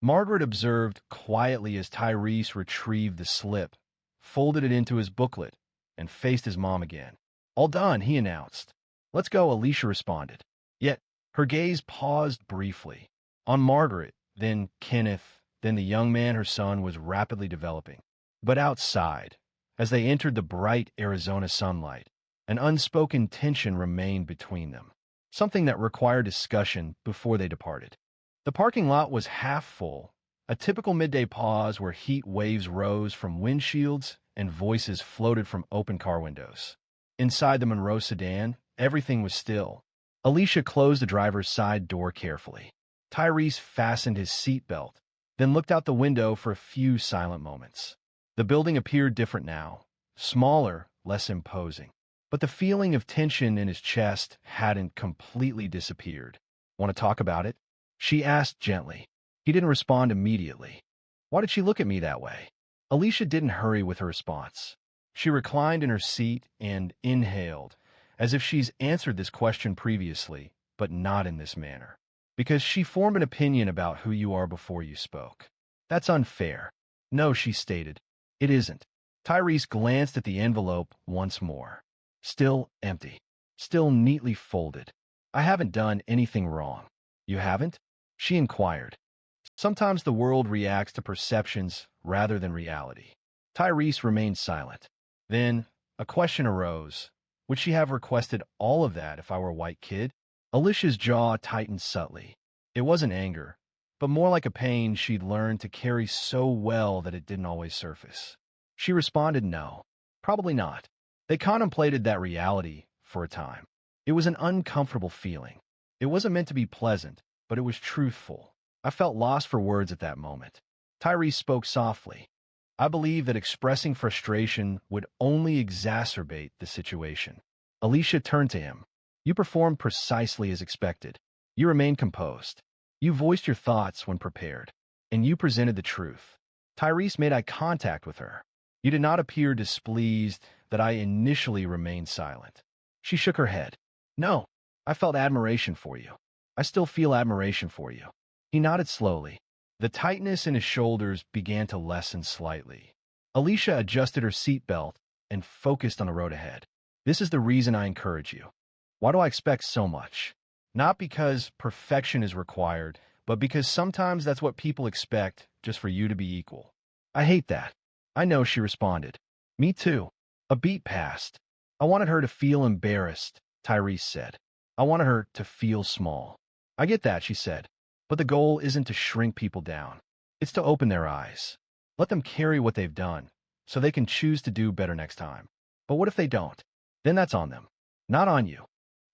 Margaret observed quietly as Tyrese retrieved the slip, folded it into his booklet, and faced his mom again. "All done," he announced. "Let's go," Alicia responded. Yet her gaze paused briefly. On Margaret, then Kenneth, then the young man her son was rapidly developing. But outside, as they entered the bright Arizona sunlight, an unspoken tension remained between them, something that required discussion before they departed. The parking lot was half full, a typical midday pause where heat waves rose from windshields and voices floated from open car windows. Inside the Monroe sedan, everything was still. Alicia closed the driver's side door carefully. Tyrese fastened his seatbelt, then looked out the window for a few silent moments. The building appeared different now, smaller, less imposing. But the feeling of tension in his chest hadn't completely disappeared. "Want to talk about it?" she asked gently. He didn't respond immediately. Why did she look at me that way? Alicia didn't hurry with her response. She reclined in her seat and inhaled, as if she's answered this question previously, but not in this manner. "Because she formed an opinion about who you are before you spoke." "That's unfair." "No," she stated. "It isn't." Tyrese glanced at the envelope once more. Still empty. Still neatly folded. "I haven't done anything wrong." "You haven't?" she inquired. Sometimes the world reacts to perceptions rather than reality. Tyrese remained silent. Then a question arose. Would she have requested all of that if I were a white kid? Alicia's jaw tightened subtly. It wasn't anger, but more like a pain she'd learned to carry so well that it didn't always surface. She responded no. Probably not. They contemplated that reality for a time. It was an uncomfortable feeling. It wasn't meant to be pleasant, but it was truthful. I felt lost for words at that moment. Tyrese spoke softly. "I believe that expressing frustration would only exacerbate the situation." Alicia turned to him. "You performed precisely as expected. You remained composed. You voiced your thoughts when prepared, and you presented the truth." Tyrese made eye contact with her. "You did not appear displeased that I initially remained silent." She shook her head. "No, I felt admiration for you. I still feel admiration for you." He nodded slowly. The tightness in his shoulders began to lessen slightly. Alicia adjusted her seatbelt and focused on the road ahead. "This is the reason I encourage you. Why do I expect so much? Not because perfection is required, but because sometimes that's what people expect just for you to be equal." "I hate that." "I know," she responded. "Me too." A beat passed. "I wanted her to feel embarrassed," Tyrese said. "I wanted her to feel small." "I get that," she said. "But the goal isn't to shrink people down. It's to open their eyes. Let them carry what they've done, so they can choose to do better next time. But what if they don't? Then that's on them, not on you."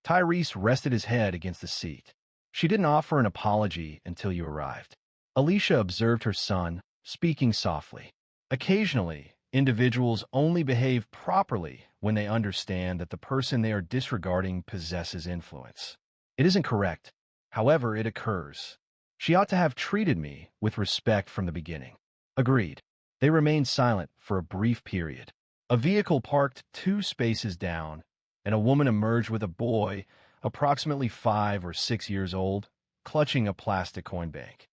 Tyrese rested his head against the seat. "She didn't offer an apology until you arrived." Alicia observed her son, speaking softly. "Occasionally, individuals only behave properly when they understand that the person they are disregarding possesses influence. It isn't correct. However, it occurs. She ought to have treated me with respect from the beginning." "Agreed." They remained silent for a brief period. A vehicle parked 2 spaces down, and a woman emerged with a boy, approximately 5 or 6 years old, clutching a plastic coin bank.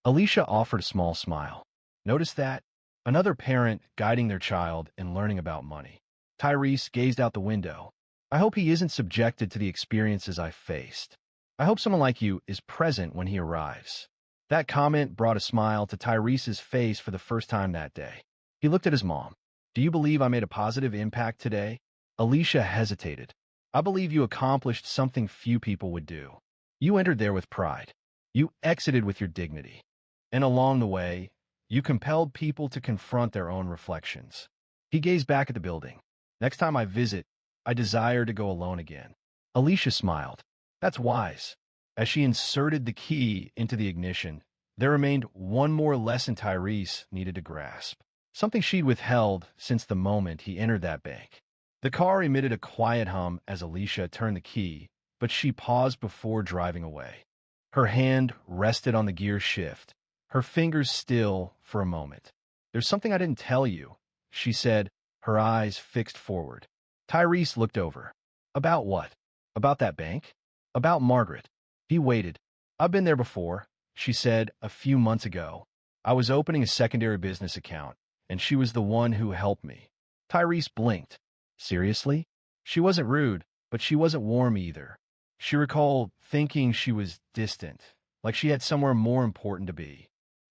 Alicia offered a small smile. "Notice that?" Another parent guiding their child and learning about money. Tyrese gazed out the window. "I hope he isn't subjected to the experiences I faced. I hope someone like you is present when he arrives." That comment brought a smile to Tyrese's face for the first time that day. He looked at his mom. "Do you believe I made a positive impact today?" Alicia hesitated. "I believe you accomplished something few people would do. You entered there with pride. You exited with your dignity. And along the way, you compelled people to confront their own reflections." He gazed back at the building. "Next time I visit, I desire to go alone again." Alicia smiled. "That's wise." As she inserted the key into the ignition, there remained one more lesson Tyrese needed to grasp. Something she'd withheld since the moment he entered that bank. The car emitted a quiet hum as Alicia turned the key, but she paused before driving away. Her hand rested on the gear shift, her fingers still for a moment. "There's something I didn't tell you," she said, her eyes fixed forward. Tyrese looked over. "About what?" About that bank? About Margaret. He waited. I've been there before, she said a few months ago. I was opening a secondary business account, and she was the one who helped me. Tyrese blinked. Seriously? She wasn't rude, but she wasn't warm either. She recalled thinking she was distant, like she had somewhere more important to be.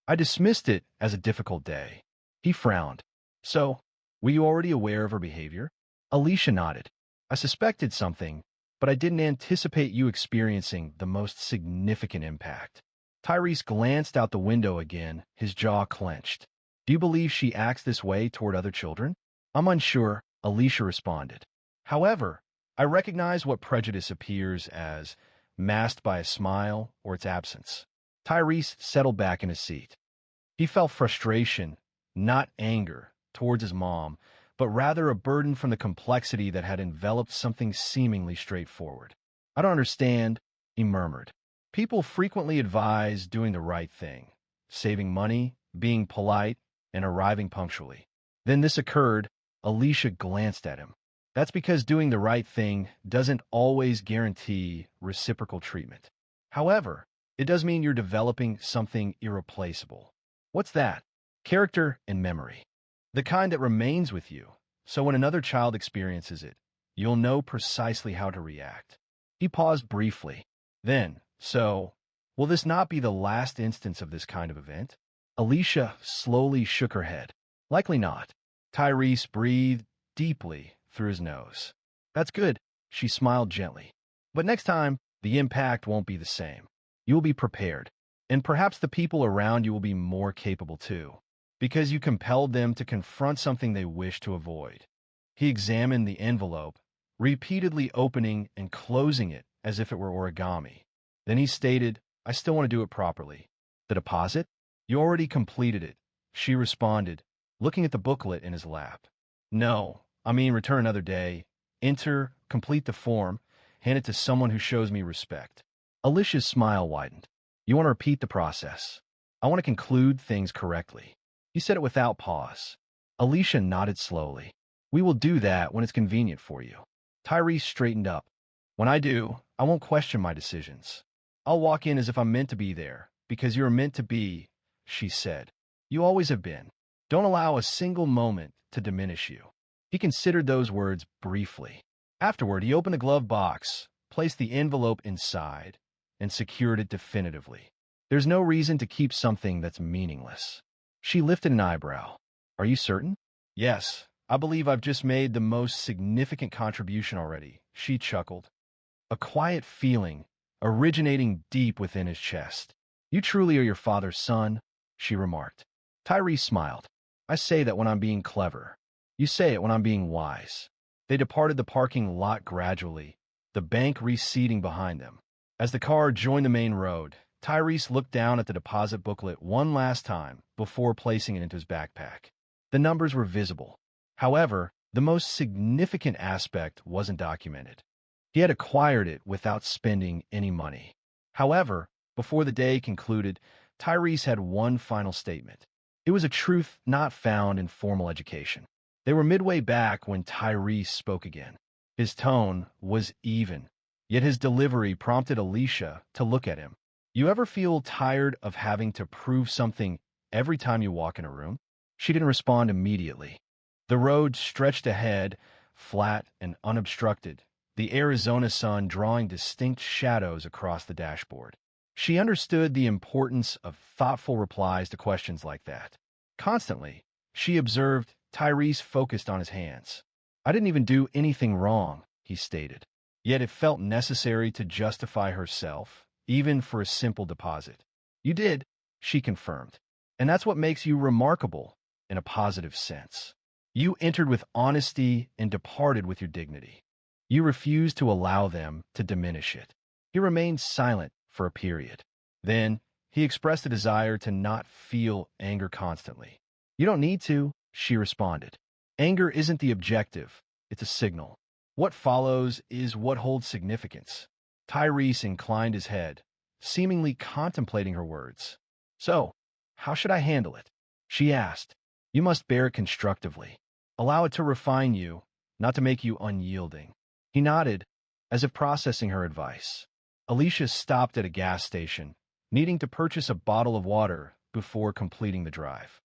I dismissed it as a difficult day. He frowned. So, were you already aware of her behavior? Alicia nodded. I suspected something, but I didn't anticipate you experiencing the most significant impact. Tyrese glanced out the window again, his jaw clenched. Do you believe she acts this way toward other children? I'm unsure, Alicia responded. However, I recognize what prejudice appears as, masked by a smile or its absence. Tyrese settled back in his seat. He felt frustration, not anger, towards his mom, but rather a burden from the complexity that had enveloped something seemingly straightforward. I don't understand, he murmured. People frequently advise doing the right thing, saving money, being polite, and arriving punctually. Then this occurred. Alicia glanced at him. That's because doing the right thing doesn't always guarantee reciprocal treatment. However, it does mean you're developing something irreplaceable. What's that? Character and memory. The kind that remains with you, so when another child experiences it, you'll know precisely how to react. He paused briefly. Then, will this not be the last instance of this kind of event? Alicia slowly shook her head. Likely not. Tyrese breathed deeply through his nose. That's good, she smiled gently. But next time, the impact won't be the same. You will be prepared, and perhaps the people around you will be more capable too, because you compelled them to confront something they wish to avoid. He examined the envelope, repeatedly opening and closing it as if it were origami. Then he stated, I still want to do it properly. The deposit? You already completed it, she responded, looking at the booklet in his lap. No, I mean return another day. Enter, complete the form, hand it to someone who shows me respect. Alicia's smile widened. You want to repeat the process. I want to conclude things correctly. He said it without pause. Alicia nodded slowly. We will do that when it's convenient for you. Tyrese straightened up. When I do, I won't question my decisions. I'll walk in as if I'm meant to be there, because you're meant to be, she said. You always have been. Don't allow a single moment to diminish you. He considered those words briefly. Afterward, he opened the glove box, placed the envelope inside, and secured it definitively. There's no reason to keep something that's meaningless. She lifted an eyebrow. Are you certain? Yes, I believe I've just made the most significant contribution already, she chuckled. A quiet feeling originating deep within his chest. You truly are your father's son, she remarked. Tyrese smiled. I say that when I'm being clever. You say it when I'm being wise. They departed the parking lot gradually, the bank receding behind them. As the car joined the main road, Tyrese looked down at the deposit booklet one last time before placing it into his backpack. The numbers were visible. However, the most significant aspect wasn't documented. He had acquired it without spending any money. However, before the day concluded, Tyrese had one final statement. It was a truth not found in formal education. They were midway back when Tyrese spoke again. His tone was even, yet his delivery prompted Alicia to look at him. You ever feel tired of having to prove something every time you walk in a room? She didn't respond immediately. The road stretched ahead, flat and unobstructed, the Arizona sun drawing distinct shadows across the dashboard. She understood the importance of thoughtful replies to questions like that. Constantly, she observed Tyrese focused on his hands. I didn't even do anything wrong, he stated. Yet it felt necessary to justify herself, even for a simple deposit. You did, she confirmed. And that's what makes you remarkable, in a positive sense. You entered with honesty and departed with your dignity. You refused to allow them to diminish it. He remained silent for a period. Then, he expressed a desire to not feel anger constantly. You don't need to, she responded. Anger isn't the objective, it's a signal. What follows is what holds significance. Tyrese inclined his head, seemingly contemplating her words. So, how should I handle it? She asked. You must bear it constructively. Allow it to refine you, not to make you unyielding. He nodded. as if processing her advice. Alicia stopped at a gas station, needing to purchase a bottle of water before completing the drive.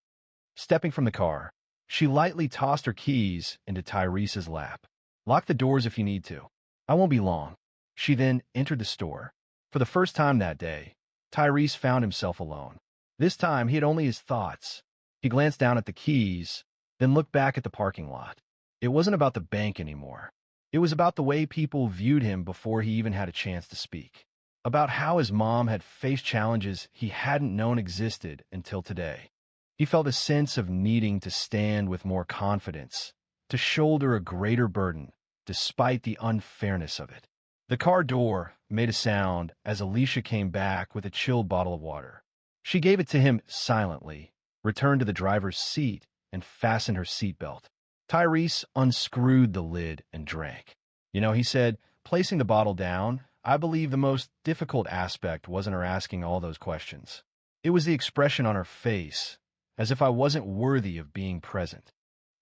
Stepping from the car, she lightly tossed her keys into Tyrese's lap. Lock the doors if you need to. I won't be long. She then entered the store. For the first time that day, Tyrese found himself alone. This time, he had only his thoughts. He glanced down at the keys, then looked back at the parking lot. It wasn't about the bank anymore. It was about the way people viewed him before he even had a chance to speak. About how his mom had faced challenges he hadn't known existed until today. He felt a sense of needing to stand with more confidence, to shoulder a greater burden, despite the unfairness of it. The car door made a sound as Alicia came back with a chilled bottle of water. She gave it to him silently, returned to the driver's seat, and fastened her seatbelt. Tyrese unscrewed the lid and drank. He said, placing the bottle down, I believe the most difficult aspect wasn't her asking all those questions. It was the expression on her face, as if I wasn't worthy of being present.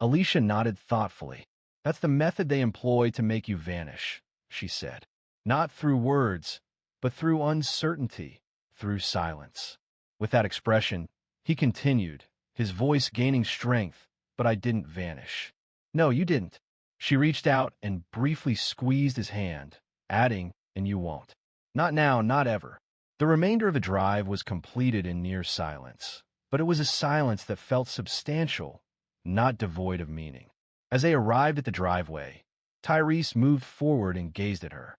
Alicia nodded thoughtfully. That's the method they employ to make you vanish, she said. Not through words, but through uncertainty, through silence. With that expression, he continued, his voice gaining strength, but I didn't vanish. No, you didn't. She reached out and briefly squeezed his hand, adding, and you won't. Not now, not ever. The remainder of the drive was completed in near silence, but it was a silence that felt substantial, not devoid of meaning. As they arrived at the driveway, Tyrese moved forward and gazed at her.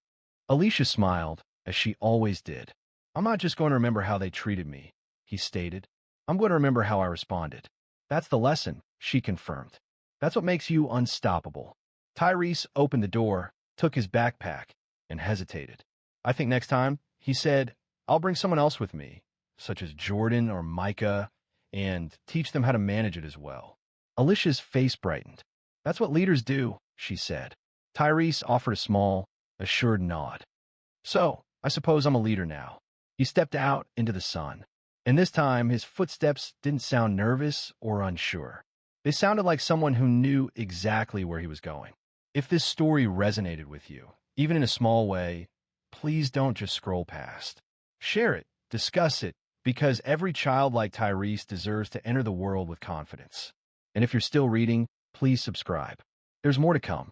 Alicia smiled, as she always did. I'm not just going to remember how they treated me, he stated. I'm going to remember how I responded. That's the lesson, she confirmed. That's what makes you unstoppable. Tyrese opened the door, took his backpack, and hesitated. I think next time, he said, I'll bring someone else with me, such as Jordan or Micah, and teach them how to manage it as well. Alicia's face brightened. That's what leaders do, she said. Tyrese offered a small, assured nod. So, I suppose I'm a leader now. He stepped out into the sun, and this time his footsteps didn't sound nervous or unsure. They sounded like someone who knew exactly where he was going. If this story resonated with you, even in a small way, please don't just scroll past. Share it, discuss it, because every child like Tyrese deserves to enter the world with confidence. And if you're still reading, please subscribe. There's more to come.